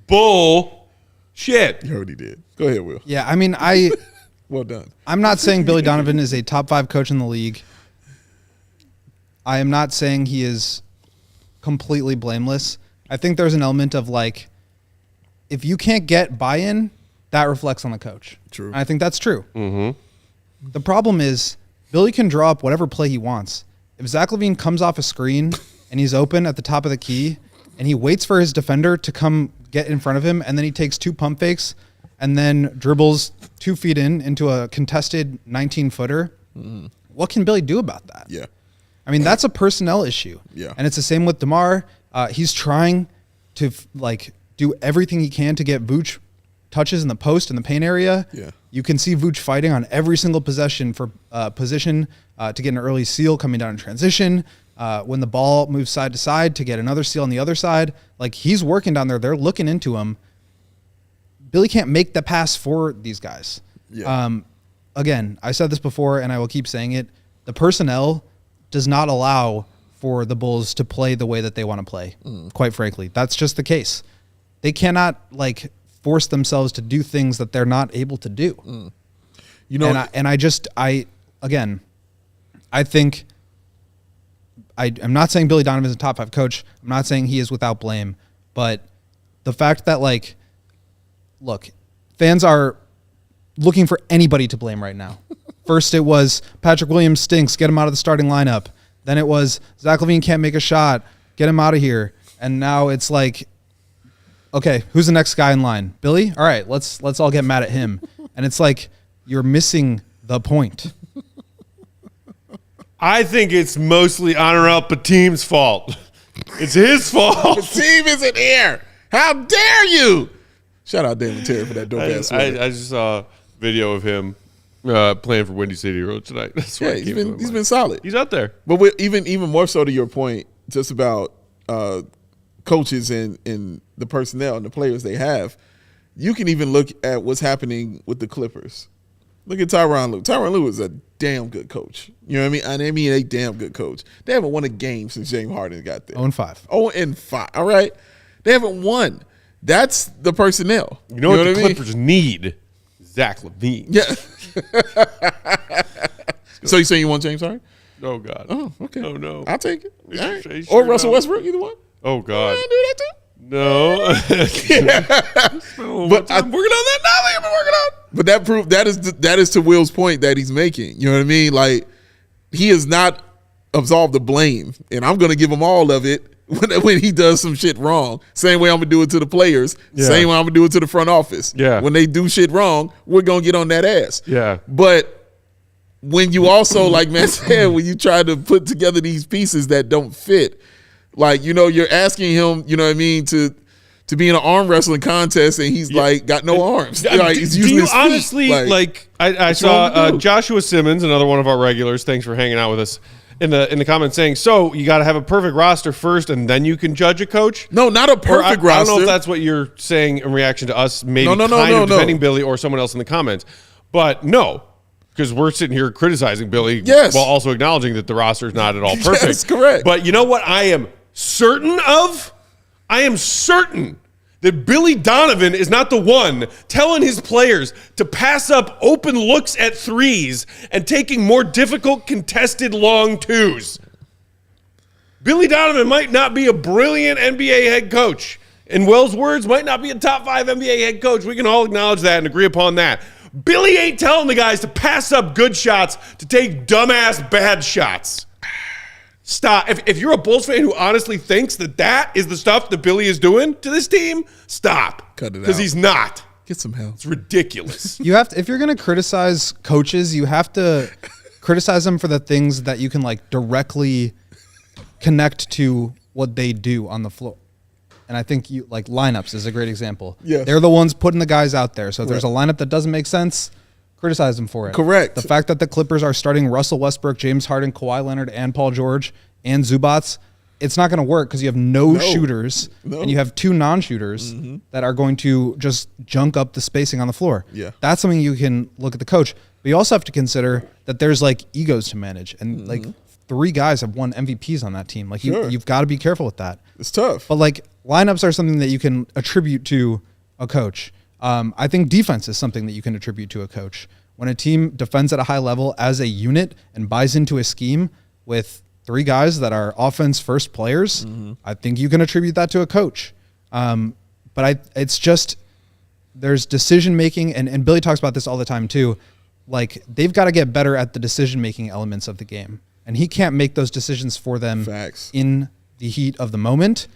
Bullshit. You already did. Go ahead, Will. Yeah, I mean, Well done. I'm not saying Billy Donovan is a top 5 coach in the league. I am not saying he is completely blameless. I think there's an element of like, if you can't get buy-in, that reflects on the coach. True. And I think that's true. Mm-hmm. The problem is Billy can draw up whatever play he wants. If Zach LaVine comes off a screen and he's open at the top of the key and he waits for his defender to come get in front of him and then he takes 2 pump fakes and then dribbles 2 feet into a contested 19-footer, what can Billy do about that? Yeah. I mean, that's a personnel issue. Yeah. And it's the same with DeMar. He's trying to do everything he can to get Vooch touches in the post in the paint area. Yeah. You can see Vooch fighting on every single possession for position to get an early steal coming down in transition. When the ball moves side to side to get another steal on the other side. Like, he's working down there. They're looking into him. Billy can't make the pass for these guys. Yeah. Again, I said this before and I will keep saying it. The personnel does not allow for the Bulls to play the way that they want to play. Quite frankly, that's just the case. They cannot force themselves to do things that they're not able to do. You know, I think I'm not saying Billy Donovan is a top 5 coach. I'm not saying he is without blame, but the fact that look, fans are looking for anybody to blame right now. First, it was Patrick Williams stinks, get him out of the starting lineup. Then it was Zach LaVine can't make a shot, get him out of here. And now it's like, okay, who's the next guy in line? Billy? All right, let's all get mad at him. And it's like, you're missing the point. I think it's mostly Honor El Patim's fault. It's his fault. the team isn't here. How dare you? Shout out Damon Terry for that dope ass sweater. I just saw a video of him playing for Windy City Road tonight. That's Yeah, he's been solid. He's out there. But even more so to your point, just about coaches and the personnel and the players they have, you can even look at what's happening with the Clippers. Look at Tyronn Lue. Tyronn Lue is a damn good coach. You know what I mean? I mean, a damn good coach. They haven't won a game since James Harden got there. 0-5. 0-5. All right? They haven't won. That's the personnel. You know what the Clippers need? Zach LaVine. Yeah. So you saying you want James Harden? Oh, God. Oh, okay. Oh, no. I'll take it. All right. Sure Or Russell don't. Westbrook, either one. Oh, God. You do that too? No. But I'm working on that now. I've been working on. But that is to Will's point that he's making. You know what I mean? Like, he has not absolved the blame, and I'm going to give him all of it when he does some shit wrong. Same way I'm going to do it to the players. Yeah. Same way I'm going to do it to the front office. Yeah. When they do shit wrong, we're going to get on that ass. Yeah. But when you also, like Matt said, when you try to put together these pieces that don't fit, like, you know, you're asking him, you know what I mean, to be in an arm wrestling contest and he's like got no arms. Like, he's do using you his feet. honestly I wrong saw with you? Joshua Simmons, another one of our regulars. Thanks for hanging out with us in the comments, saying, so you got to have a perfect roster first and then you can judge a coach. No, not a perfect I roster. don't know if that's what you're saying in reaction to us maybe No, defending Billy or someone else in the comments, but no. Because we're sitting here criticizing Billy Yes. while also acknowledging that the roster is not at all perfect. Yes, correct. But you know what I am certain of? I am certain that Billy Donovan is not the one telling his players to pass up open looks at threes and taking more difficult contested long twos. Billy Donovan might not be a brilliant NBA head coach. In Will's words, might not be a top 5 NBA head coach. We can all acknowledge that and agree upon that. Billy ain't telling the guys to pass up good shots to take dumbass bad shots. Stop. If you're a Bulls fan who honestly thinks that is the stuff that Billy is doing to this team, stop. Cut it out. Because he's not. Get some help. It's ridiculous. You have to, if you're going to criticize coaches, you have to criticize them for the things that you can directly connect to what they do on the floor. And I think lineups is a great example. Yes. They're the ones putting the guys out there. So if there's a Right. lineup that doesn't make sense, criticize them for it. Correct. The fact that the Clippers are starting Russell Westbrook, James Harden, Kawhi Leonard, and Paul George, and Zubats, it's not going to work because you have no shooters and you have 2 non-shooters that are going to just junk up the spacing on the floor. Yeah. That's something you can look at the coach. But you also have to consider that there's like egos to manage. And like 3 guys have won MVPs on that team. Like you've got to be careful with that. It's tough. But like lineups are something that you can attribute to a coach. I think defense is something that you can attribute to a coach. When a team defends at a high level as a unit and buys into a scheme with 3 guys that are offense first players, I think you can attribute that to a coach. But it's just there's decision making, and Billy talks about this all the time too. Like they've got to get better at the decision making elements of the game, and he can't make those decisions for them in the heat of the moment.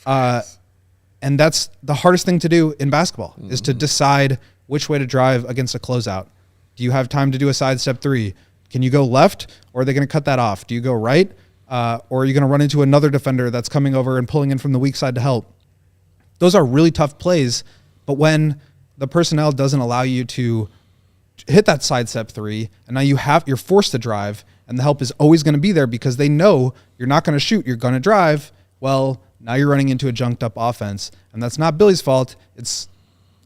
And that's the hardest thing to do in basketball is to decide which way to drive against a closeout. Do you have time to do a sidestep 3? Can you go left, or are they going to cut that off? Do you go right, or are you going to run into another defender that's coming over and pulling in from the weak side to help? Those are really tough plays, but when the personnel doesn't allow you to hit that sidestep 3, and now you're forced to drive, and the help is always going to be there because they know you're not going to shoot, you're going to drive. Well, now you're running into a junked up offense, and that's not Billy's fault. It's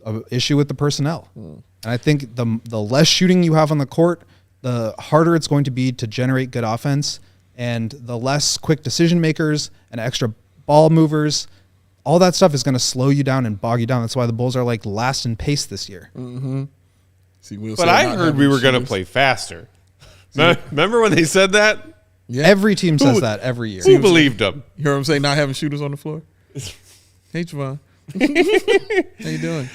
an issue with the personnel. And I think the less shooting you have on the court, the harder it's going to be to generate good offense, and the less quick decision makers and extra ball movers, all that stuff is going to slow you down and bog you down. That's why the Bulls are like last in pace this year. See, Will But I heard we were going to play faster. Remember when they said that? Yeah. Every team says that every year. Who believed them? You heard him say not having shooters on the floor? Hey, Jevon. How you doing?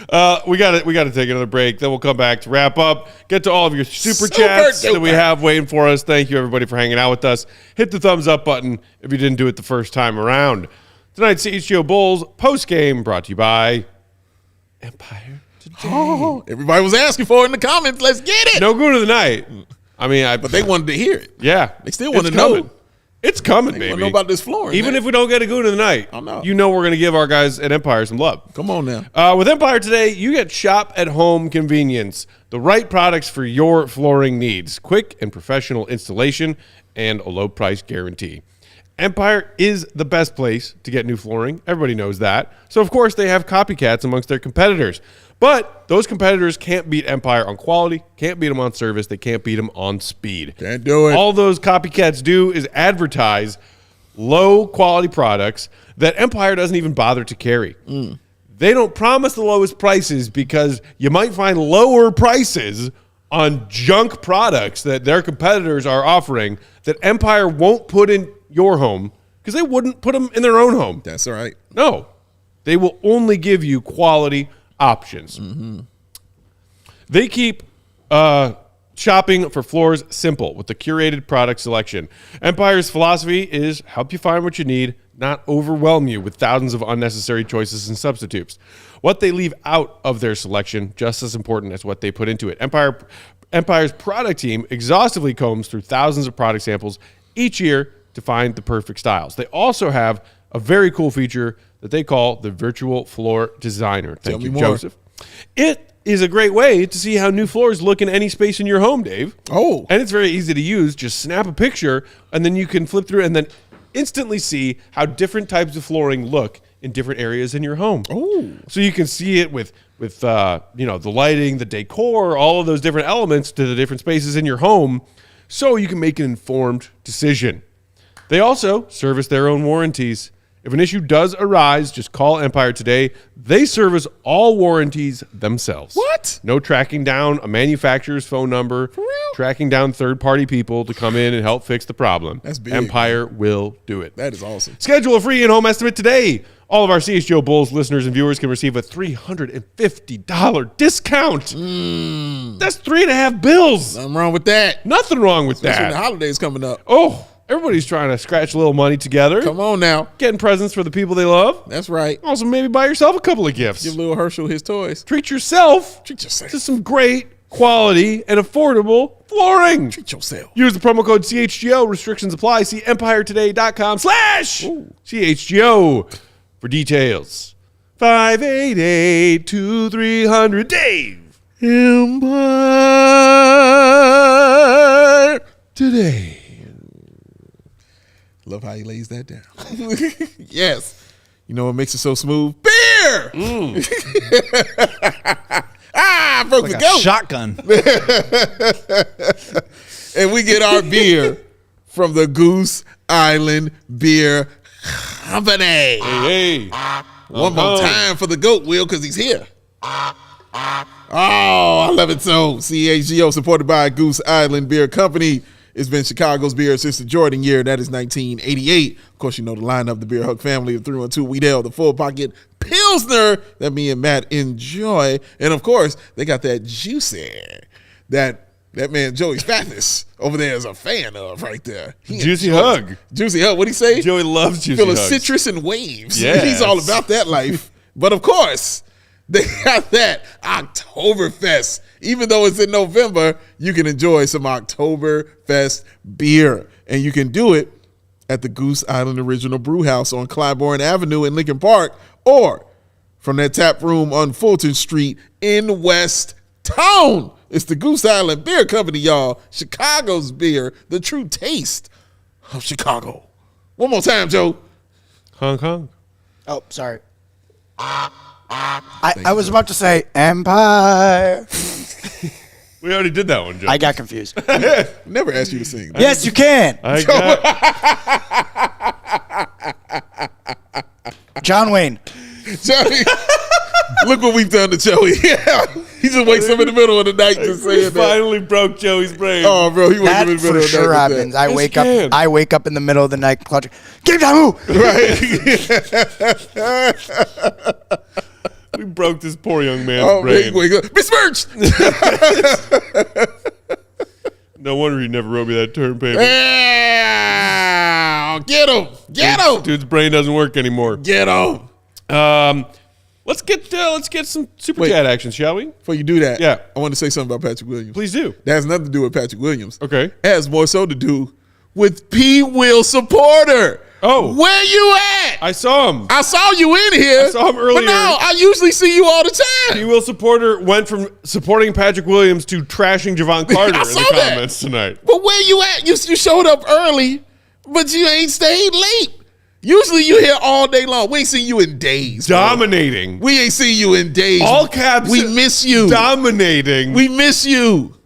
We got to take another break. Then we'll come back to wrap up. Get to all of your super chats that we have waiting for us. Thank you, everybody, for hanging out with us. Hit the thumbs up button if you didn't do it the first time around. Tonight's CHGO Bulls postgame brought to you by Empire Today. Oh, everybody was asking for it in the comments. Let's get it. No goon of the night. I mean, But they wanted to hear it. Yeah. They still want to It's know. coming. It's coming, They baby. want to know about this flooring. Even man. if we don't get a goon of the night, I know. you know we're going to give our guys at Empire some love. Come on now. With Empire Today, you get shop-at-home convenience, the right products for your flooring needs, quick and professional installation, and a low price guarantee. Empire is the best place to get new flooring. Everybody knows that. So, of course, they have copycats amongst their competitors. But those competitors can't beat Empire on quality, can't beat them on service, they can't beat them on speed. Can't do it. All those copycats do is advertise low-quality products that Empire doesn't even bother to carry. They don't promise the lowest prices because you might find lower prices on junk products that their competitors are offering that Empire won't put in your home because they wouldn't put them in their own home. That's all right. No. They will only give you quality options. They keep shopping for floors simple with the curated product selection. Empire's philosophy is help you find what you need, not overwhelm you with thousands of unnecessary choices and substitutes. What they leave out of their selection, just as important as what they put into it. Empire's product team exhaustively combs through thousands of product samples each year to find the perfect styles. They also have a very cool feature that they call the Virtual Floor Designer. Thank you, Joseph. It is a great way to see how new floors look in any space in your home, Dave. Oh. And it's very easy to use. Just snap a picture, and then you can flip through and then instantly see how different types of flooring look in different areas in your home. Oh. So you can see it with the lighting, the decor, all of those different elements to the different spaces in your home, so you can make an informed decision. They also service their own warranties. If an issue does arise, just call Empire Today. They service all warranties themselves. What? No tracking down a manufacturer's phone number, For real? tracking down third-party people to come in and help fix the problem. That's big. Empire will do it. That is awesome. Schedule a free in-home estimate today. All of our CHGO Bulls listeners and viewers can receive a $350 discount. That's $3.5 bills. Nothing wrong with that. Nothing wrong with Especially when the that. holidays coming up. Oh, everybody's trying to scratch a little money together. Come on now. Getting presents for the people they love. That's right. Also, maybe buy yourself a couple of gifts. Give little Herschel his toys. Treat yourself Treat yourself. to some great quality and affordable flooring. Treat yourself. Use the promo code CHGO. Restrictions apply. See empiretoday.com/CHGO for details. 588-2300 Dave. Empire Today. Love how he lays that down. Yes. You know what makes it so smooth? Beer! I broke Like the a goat. shotgun. And we get our beer from the Goose Island Beer Company. Hey. One more time for the goat, Will, because he's here. Oh, I love it so. CHGO, supported by Goose Island Beer Company. It's been Chicago's beer since the Jordan year. That is 1988. Of course, you know the lineup, the Beer Hug family, the 312 Wheat Ale, the Full Pocket Pilsner that me and Matt enjoy. And, of course, they got that juicy, that man Joey Spathis over there is a fan of right there. Juicy Hug. Juicy Hug. What'd he say? Joey loves Juicy Full of Hugs. citrus and waves. Yes. He's all about that life. But, of course, they got that Oktoberfest. Even though it's in November, you can enjoy some Oktoberfest beer. And you can do it at the Goose Island Original Brew House on Clybourne Avenue in Lincoln Park, or from their tap room on Fulton Street in West Town. It's the Goose Island Beer Company, y'all. Chicago's beer, the true taste of Chicago. One more time, Joe. Hong Kong. Oh, sorry. I was about to say Empire. We already did that one, Joe. I got confused. Never asked you to sing. Yes, you can. I got John Wayne. Joey, look what we've done to Joey. Yeah. He just wakes up in the middle of the night just we saying that. finally broke Joey's brain. Oh, bro, he wakes up That in the middle for of the sure night with happens. that. I wake up in the middle of the night clutching. Give Damu. Right. We broke this poor young man's Oh, man, brain. he wakes up. Besmirched! No wonder he never wrote me that term paper. Yeah. Get him. Get him. Dude's brain doesn't work anymore. Get him. Let's get some super Wait. chat action, shall we? Before you do that, Yeah. I want to say something about Patrick Williams. Please do. That has nothing to do with Patrick Williams. Okay. It has more so to do with P. Will Supporter. Oh. Where you at? I saw him. I saw you in here. I saw him earlier. But no, I usually see you all the time. P. Will Supporter went from supporting Patrick Williams to trashing Jevon Carter I in saw the that. comments tonight. But where you at? You showed up early, but you ain't stayed late. Usually you here all day long. We ain't seen you in days. bro. Dominating. We ain't seen you in days. All caps. We miss you. Dominating. We miss you.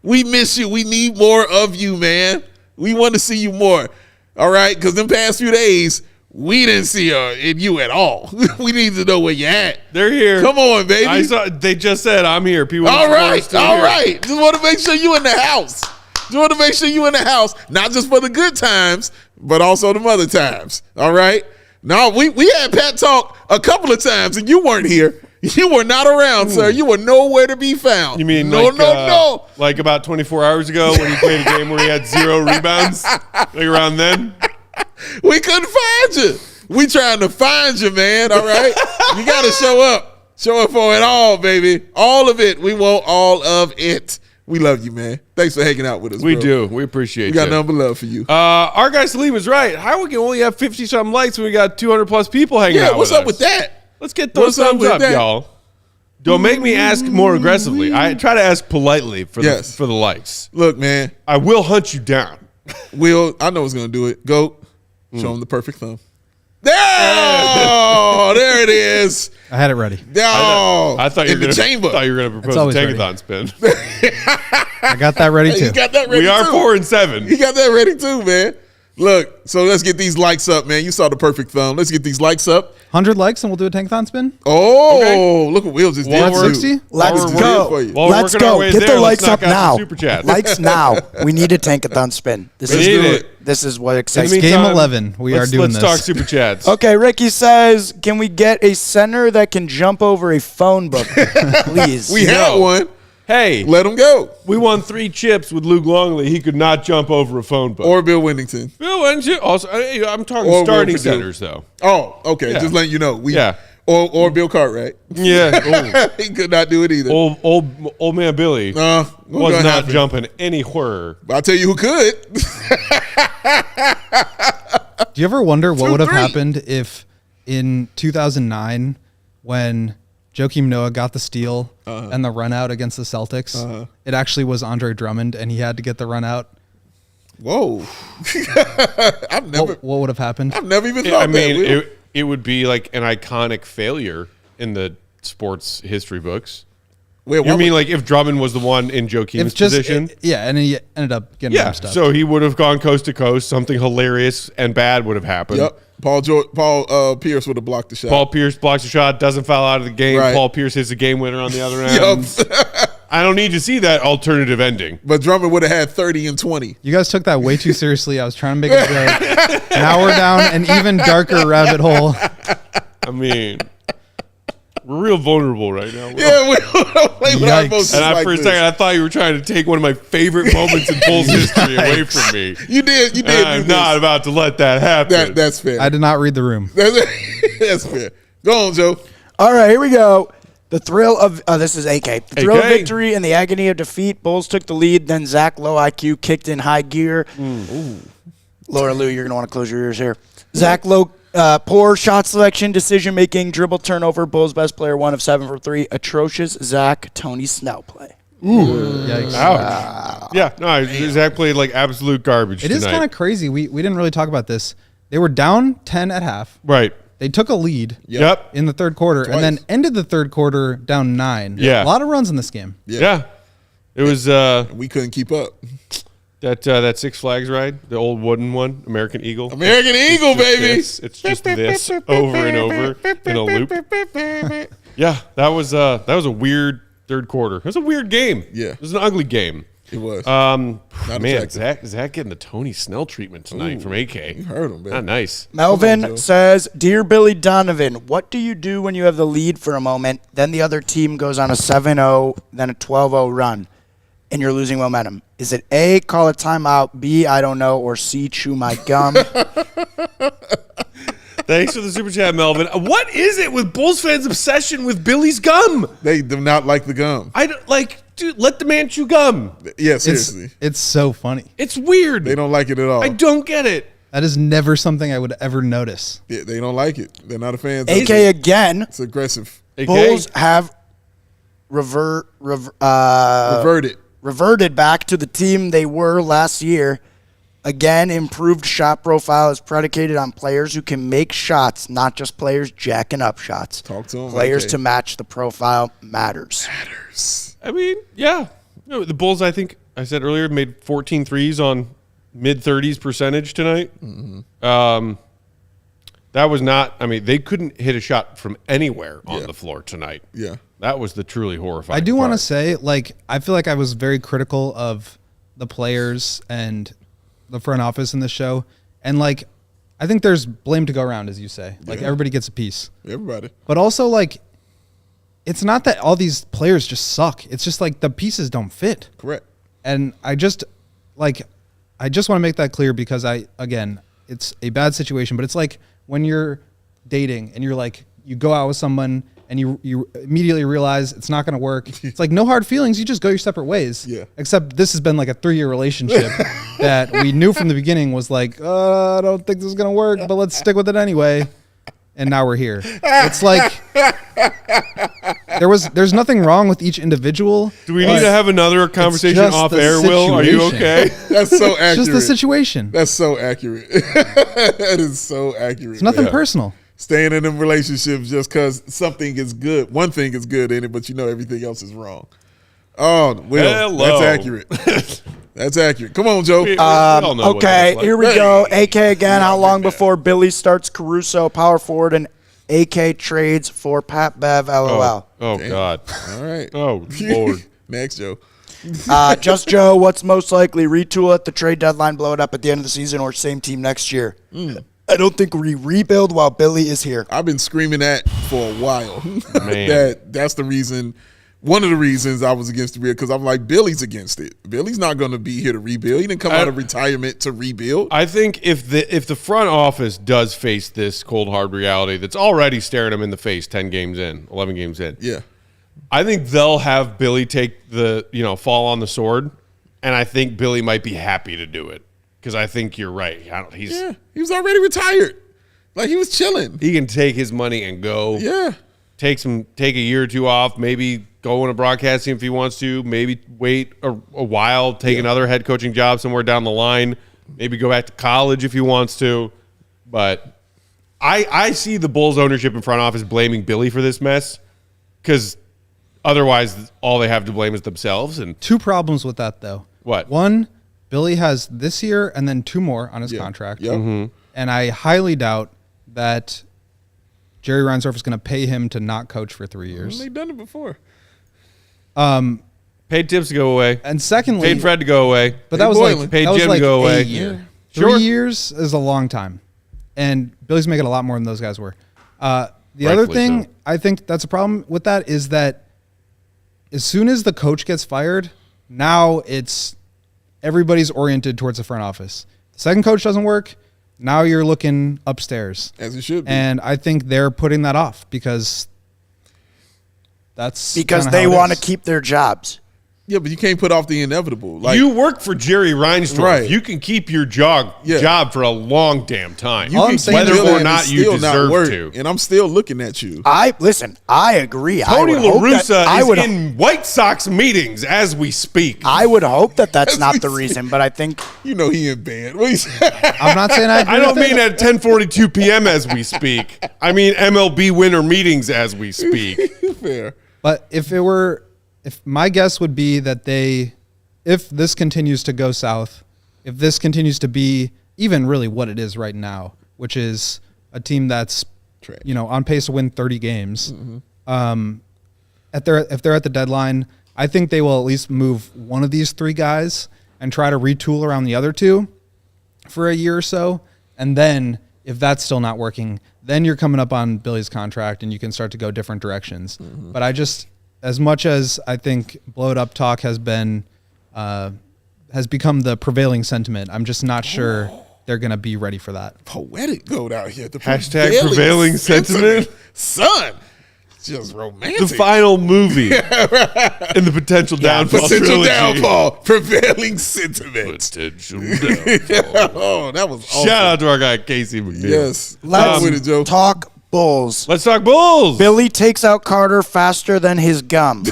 We miss you. We need more of you, man. We want to see you more. All right? Because them past few days, we didn't see you at all. We need to know where you at. They're here. Come on, baby. I saw. They just said I'm here. P. Will All Supporter's right. still All here. right. Just want to make sure you in the house. Just want to make sure you in the house, not just for the good times, but also the other times. All right? No, we had Pat talk a couple of times, and you weren't here. You were not around, sir. You were nowhere to be found. You mean no, no. Like about 24 hours ago when he played a game where he had 0 rebounds? Like around then? We couldn't find you. We trying to find you, man. All right? You got to show up. Show up for it all, baby. All of it. We want all of it. We love you, man. Thanks for hanging out with us, We bro. do. We appreciate We got you. nothing but love for you. Our guy Salim is right. How we can only have 50-something likes when we got 200-plus people hanging out Yeah, what's with up us? with that? Let's get those What's up thumbs with up, that? y'all. Don't make me ask more aggressively. I try to ask politely for Yes. the likes. Look, man. I will hunt you down. Will, I know what's going to do it. Go. Show him the perfect thumb. There! Oh, there it is. I had it ready. Oh, I thought you in were the gonna, chamber. thought you were going to propose a always tankathon spin. I got that ready Hey, too. you got that ready We are too. 4 and 7. You got that ready too, man. Look, so let's get these likes up, man. You saw the perfect thumb. Let's get these likes up. 100 likes and we'll do a tankathon spin. Oh, Okay. look what Will just did. Well, for we're- you. 60? Let's We're go. for you. While we're Let's working our go. ways Get there, the let's likes up knock out now. some super chats. Likes now. We need a tankathon spin. This We is need do it. it. This is what excites In the me. Game meantime, 11. We are doing Let's this. talk super chats. Okay, Ricky says, can we get a center that can jump over a phone book, please? We had one. Hey, Let him go. we won 3 chips with Luke Longley. He could not jump over a phone book. Or Bill Wennington. Bill Wennington also. I'm talking Or starting Will Purdue. centers though. Oh, okay. Yeah. Just letting you know. Yeah. Or Bill Cartwright. Yeah, He could not do it either. old man Billy What's was gonna not happen? jumping anywhere. I'll tell you who could. Do you ever wonder what would have 2-3. happened if in 2009, when Joakim Noah got the steal and the run out against the Celtics, it actually was Andre Drummond and he had to get the run out? Whoa. I've never What would have happened? I've never even thought I mean, that. it would be like an iconic failure in the sports history books. Wait, You mean like if Drummond was the one in Joakim's position? And he ended up getting Yeah, messed up. so he would have gone coast to coast. Something hilarious and bad would have happened. Yep. Paul Pierce would have blocked the shot. Paul Pierce blocks a shot, doesn't foul out of the game. Right. Paul Pierce hits the game winner on the other end. Yep. I don't need to see that alternative ending. But Drummond would have had 30 and 20. You guys took that way too seriously. I was trying to make a joke. Now we're down an even darker rabbit hole. I mean, we're real vulnerable right now. Yeah, we don't play with our Yikes. emotions And like for a this. second, I thought you were trying to take one of my favorite moments in Bulls history away from me. You did. You And did. I'm do not about to let that happen. That's fair. I did not read the room. That's fair. Go on, Joe. All right, here we go. The thrill of this is AK. The thrill of AK. victory and the agony of defeat. Bulls took the lead. Then Zach, low IQ, kicked in high gear. Laura Lou, you're gonna want to close your ears here. Zach Lowe, poor shot selection, decision making, dribble turnover. Bulls best player 1 of 7 for 3. Atrocious Zach Tony Snell play. Yikes. Ouch. Yeah, no, Zach played like absolute garbage It is tonight. kind of crazy. We didn't really talk about this. They were down 10 at half. Right. They took a lead Yep. in the third quarter and then ended the third quarter down 9. Yeah. A lot of runs in this game. Yeah. It was We couldn't keep up. that Six Flags ride, the old wooden one, American Eagle. American Eagle, baby. It's just this over and over in a loop. Yeah, that was a weird third quarter. It was a weird game. Yeah. It was an ugly game. It was. Man, attractive. Zach getting the Tony Snell treatment tonight from AK. You heard him, man. Not nice. Melvin Joe. says, Dear Billy Donovan, what do you do when you have the lead for a moment, then the other team goes on a 7-0, then a 12-0 run, and you're losing momentum? Is it A, call a timeout, B, I don't know, or C, chew my gum? Thanks for the super chat, Melvin. What is it with Bulls fans' obsession with Billy's gum? They do not like the gum. I don't like, dude. Let the man chew gum. Yeah, It's, seriously. it's so funny. It's weird. They don't like it at all. I don't get it. That is never something I would ever notice. They don't like it. They're not a fan. AK again, It's aggressive. AK? Bulls have reverted back to the team they were last year. Again, improved shot profile is predicated on players who can make shots, not just players jacking up shots. Talk to 'em, Players okay. to match the profile matters. I mean, yeah. No, the Bulls, I think I said earlier, made 14 threes on mid-30s percentage tonight. That was not, I mean, they couldn't hit a shot from anywhere on the floor tonight. Yeah. That was the truly horrifying I do want to part. say, like, I feel like I was very critical of the players and the front office in this show. And, like, I think there's blame to go around, as you say. Like, Yeah. everybody gets a piece. Everybody. But also, like, it's not that all these players just suck. It's just, like, the pieces don't fit. Correct. And I just want to make that clear because it's a bad situation, but it's like when you're dating and you're like, you go out with someone and you immediately realize it's not going to work. It's like no hard feelings. You just go your separate ways. Yeah. Except this has been like a 3-year relationship that we knew from the beginning was like, I don't think this is going to work, but let's stick with it anyway. And now we're here. It's like there's nothing wrong with each individual. Do we need to have another conversation just off the air, Will? Are you situation. okay? That's so accurate. It's just the situation. That's so accurate. That is so accurate. It's nothing man. personal. Staying in them relationships just because something is good. One thing is good in it, but you know everything else is wrong. Oh, Will, Hello. that's accurate. That's accurate. Come on, Joe. We all know what Okay, that's like. here we go. AK again. How long before Billy starts Caruso, power forward, and AK trades for Pat Bev, LOL? Oh God. All right. Oh Lord. Next, Joe. Just Joe, what's most likely? Retool at the trade deadline, blow it up at the end of the season, or same team next year? I don't think we rebuild while Billy is here. I've been screaming that for a while. Man. That's the reason. One of the reasons I was against the rebuild because I'm like Billy's against it. Billy's not going to be here to rebuild. He didn't come out of retirement to rebuild. I think if the front office does face this cold hard reality that's already staring them in the face 10 games in, 11 games in. Yeah. I think they'll have Billy take the, fall on the sword, and I think Billy might be happy to do it because I think you're right. Yeah. He was already retired. Like he was chilling. He can take his money and go. Yeah. Take a year or two off, maybe go into broadcasting if he wants to, maybe wait a while, take another head coaching job somewhere down the line. maybe go back to college if he wants to. But I see the Bulls ownership and front office blaming Billy for this mess because otherwise all they have to blame is themselves. And 2 problems with that, though. What? 1, Billy has this year and then 2 more on his contract. Yep. And I highly doubt that Jerry Reinsdorf is going to pay him to not coach for 3 years. They've done it before. paid Tibbs to go away. And secondly, Paid Fred to go away. but that was Boylan. like Paid that was Jim like to go away. a year. Sure. 3 years is a long time, and Billy's making a lot more than those guys were. The other Rightfully thing so. I think that's a problem with that is that as soon as the coach gets fired, now it's everybody's oriented towards the front office. The second coach doesn't work. Now you're looking upstairs, As it should be. and I think they're putting that off because because kinda they how it want to is. keep their jobs. Yeah, but you can't put off the inevitable. Like You work for Jerry Reinsdorf. Right. You can keep your job for a long damn time. you All can I'm saying whether kill or it and not you still not deserve work, to. and I'm still looking at you. I agree. Tony I would hope La that- Russa I is would, in White Sox meetings as we speak. I would hope that that's As not we the see. reason, but I think You know he in bed. What you say? I'm not saying I agree I don't with it. mean at 10:42 p.m. as we speak. I mean MLB winter meetings as we speak. Fair. But if my guess would be that if this continues to go south, if this continues to be even really what it is right now, which is a team that's, Trash. on pace to win 30 games, if they're at the deadline, I think they will at least move one of these 3 guys and try to retool around the other 2 for a year or so. And then if that's still not working, then you're coming up on Billy's contract and you can start to go different directions. But as much as I think blowed up talk has become the prevailing sentiment, I'm just not sure they're going to be ready for that. Poetic goat out here. The Hashtag prevailing sentiment. Son. Just romantic. The final movie in the potential downfall Potential trilogy. downfall. Prevailing sentiment. Potential downfall. Oh, that was awesome. Shout out to our guy Casey McNeil. Yes. let's with it, Joe. talk Bulls. Let's talk Bulls. Billy takes out Carter faster than his gum.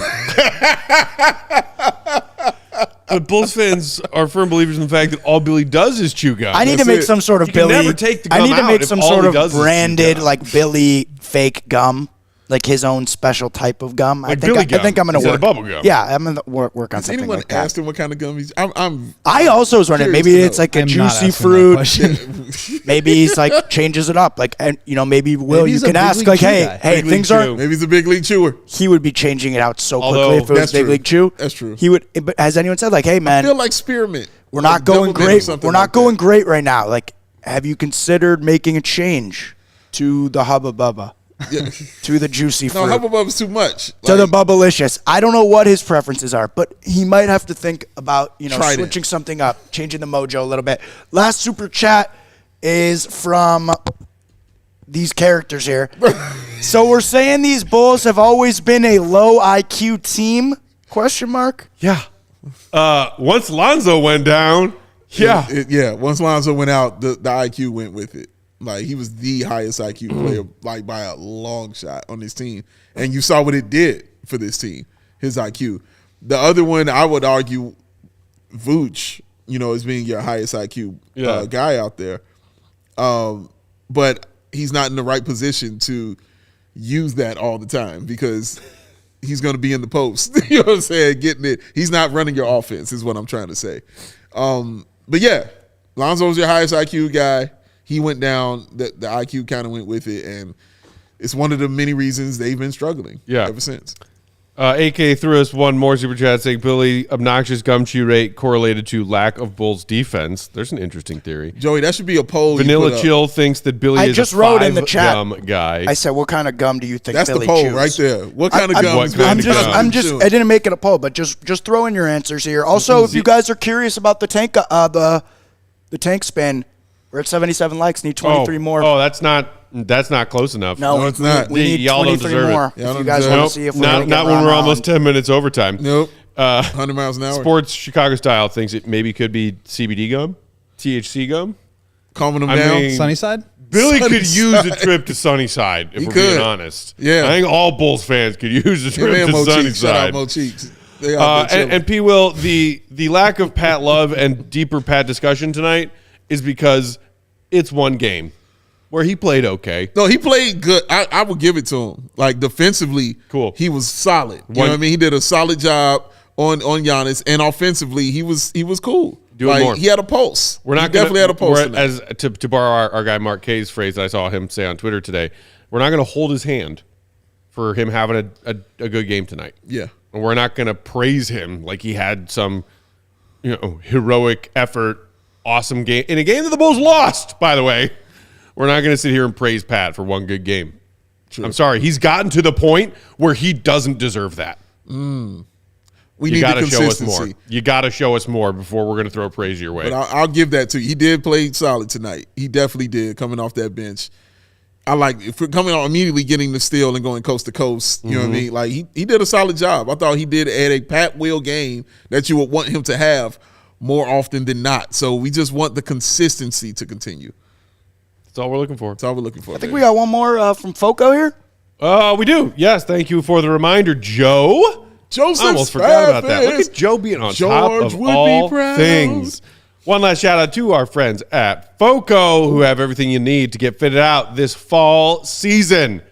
But Bulls fans are firm believers in the fact that all Billy does is chew gum. I need to That's make it. some sort of You can Billy. never take the I gum need to out make if some all sort he of does is chew branded gum. like Billy fake gum, like his own special type of gum. Like Billy I gum think I'm gonna instead work. of bubble gum. Yeah, I'm gonna work on Has something anyone like that. asked him what kind of gum he's? I'm I also was wondering curious maybe to it's know. like a I'm not juicy asking that fruit. question. Maybe he's like changes it up. Like, and maybe Will, Maybe you he's a can big ask league like, chew hey, guy. hey, Big league things are. chew. maybe he's a big league chewer. He would be changing it out so Although- quickly if it was That's big true. league chew. That's true. He would. But has anyone said like, hey man, I feel like spearmint. we're Like not going double mint or great. something We're not like going that. great right now. Like, have you considered making a change to the Hubba Bubba, Yeah. to the juicy No, fruit? Hubba Bubba's too much. To the Like, Bubblicious. I don't know what his preferences are, but he might have to think about, Try it. switching something up, changing the mojo a little bit. Last super chat is from these characters here. So we're saying these Bulls have always been a low IQ team? Question mark. Yeah. Once Lonzo went down, yeah. yeah. Once Lonzo went out, the IQ went with it. Like he was the highest IQ player, like by a long shot on this team, and you saw what it did for this team. His IQ. The other one, I would argue, Vooch, as being your highest IQ guy out there, but he's not in the right position to use that all the time because he's going to be in the post. You know what I'm saying? Getting it. He's not running your offense is what I'm trying to say. But yeah, Lonzo's your highest IQ guy. He went down. The IQ kind of went with it, and it's one of the many reasons they've been struggling ever since. AK threw us one more super chat saying Billy obnoxious gum chew rate correlated to lack of Bulls defense. There's an interesting theory. Joey, that should be a poll. you Vanilla put up. Chill thinks that Billy I is just a wrote in the chat. gum guy. I said, what kind of gum do you think That's Billy the poll chews? right there. What kind of I'm- gum? What is kind Billy of gum? I'm just. chewing? I didn't make it a poll, but just throw in your answers here. Also, if you guys are curious about the tank, the tank spin, we're at 77 likes. Need 23 more. Oh, that's not close enough. No, it's not. We need Y'all don't 23 deserve it. more. Y'all If don't you guys deserve want it. to see if we're not gonna get when Ron we're on. almost 10 minutes overtime. Nope. 100 miles an hour. Sports Chicago style thinks it maybe could be CBD gum, THC gum. Calming them I down. mean, Sunnyside? Billy could Sunnyside. use a trip to Sunnyside if He we're could. being honest. Yeah. I think all Bulls fans could use a Him trip and to Mo Cheeks. Shout out Sunnyside. Mo Cheeks. They out there And P. Will, the lack of Pat love and deeper Pat discussion tonight is because it's one game where he played okay. No, he played good. I would give it to him. Like defensively, Cool. He was solid. You know what I mean? He did a solid job on Giannis, and offensively, he was cool. Doing more. He had a pulse. We're not he definitely had a pulse. As to borrow our guy Mark K's phrase that I saw him say on Twitter today, we're not going to hold his hand for him having a good game tonight. Yeah. And we're not going to praise him like he had some, heroic effort, awesome game in a game that the Bulls lost. By the way, we're not going to sit here and praise Pat for one good game. True. I'm sorry, he's gotten to the point where he doesn't deserve that. We need the to show us consistency. more. You got to show us more before we're going to throw praise your way. But I'll give that to you. He did play solid tonight. He definitely did, coming off that bench. I like if we're coming on immediately getting the steal and going coast to coast. You know what I mean? Like he did a solid job. I thought he did at a Pat Will game that you would want him to have more often than not. So we just want the consistency to continue. That's all we're looking for. That's all we're looking for. I think we got one more from Foco here. We do. Yes, thank you for the reminder, Joe. Joseph I almost forgot about that. Look at Joe being on top George of would be all proud. things. One last shout out to our friends at Foco who have everything you need to get fitted out this fall season.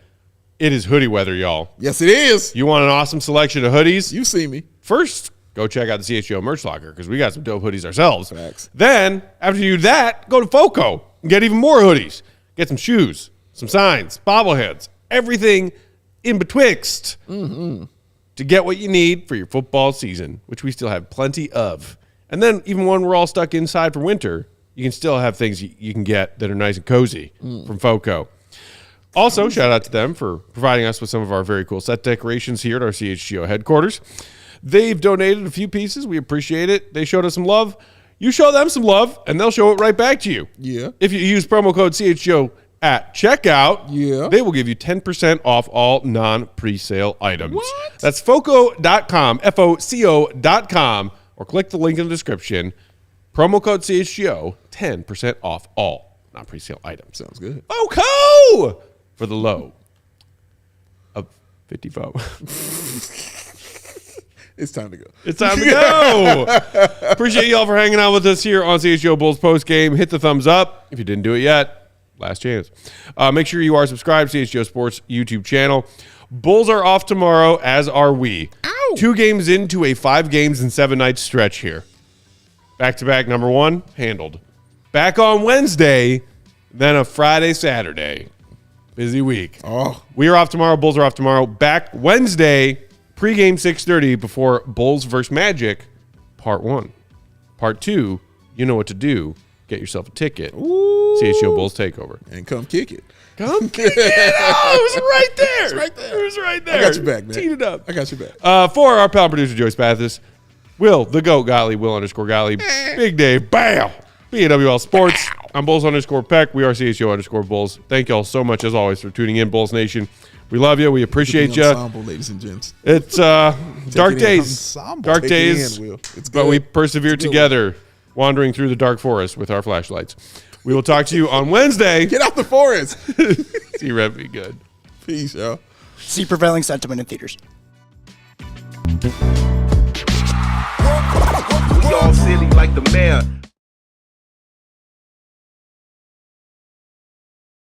It is hoodie weather, y'all. Yes, it is. You want an awesome selection of hoodies? You see me. First, go check out the CHGO merch locker because we got some dope hoodies ourselves. Facts. Then, after you do that, go to Foco and get even more hoodies. Get some shoes, some signs, bobbleheads, everything in betwixt to get what you need for your football season, which we still have plenty of. And then even when we're all stuck inside for winter, you can still have things you can get that are nice and cozy from Foco. Also, shout out to them for providing us with some of our very cool set decorations here at our CHGO headquarters. They've donated a few pieces. We appreciate it. They showed us some love. You show them some love, and they'll show it right back to you. Yeah. If you use promo code CHGO at checkout, they will give you 10% off all non-presale items. What? That's foco.com, FOCO.com, or click the link in the description. Promo code CHGO, 10% off all non-presale items. Sounds good. FOCO! For the low of 54. It's time to go. It's time to go. Appreciate y'all for hanging out with us here on CHGO Bulls Postgame. Hit the thumbs up if you didn't do it yet. Last chance. Make sure you are subscribed to CHGO Sports YouTube channel. Bulls are off tomorrow, as are we. Ow. 2 games into a 5 games and 7 night stretch here. Back-to-back number 1, handled. Back on Wednesday, then a Friday, Saturday. Busy week. Oh. We are off tomorrow. Bulls are off tomorrow. Back Wednesday, pregame 6:30 before Bulls versus Magic, part 1. Part 2, you know what to do. Get yourself a ticket. Ooh. CHGO Bulls Takeover. And come kick it. Come kick it. Oh, it was right there. It's right there. It was right there. I got your back, man. Teed it up. I got your back. For our pal producer, Joey Spathis, Will, the GOAT Gottlieb, Will_Gottlieb, Big Dave, BAM! BAWL Sports. I'm Bulls_Peck. We are CHGO_Bulls. Thank y'all so much, as always, for tuning in, Bulls Nation. We love you. We appreciate you. Ensemble, ladies and gents. It's dark days. Dark Take it days. in, Will. It's But good. we persevere It's a good together, wandering through the dark forest with our flashlights. We will talk to you on Wednesday. Get out the forest. See, Rev, be good. Peace, y'all. See prevailing sentiment in theaters. We all silly like the mayor.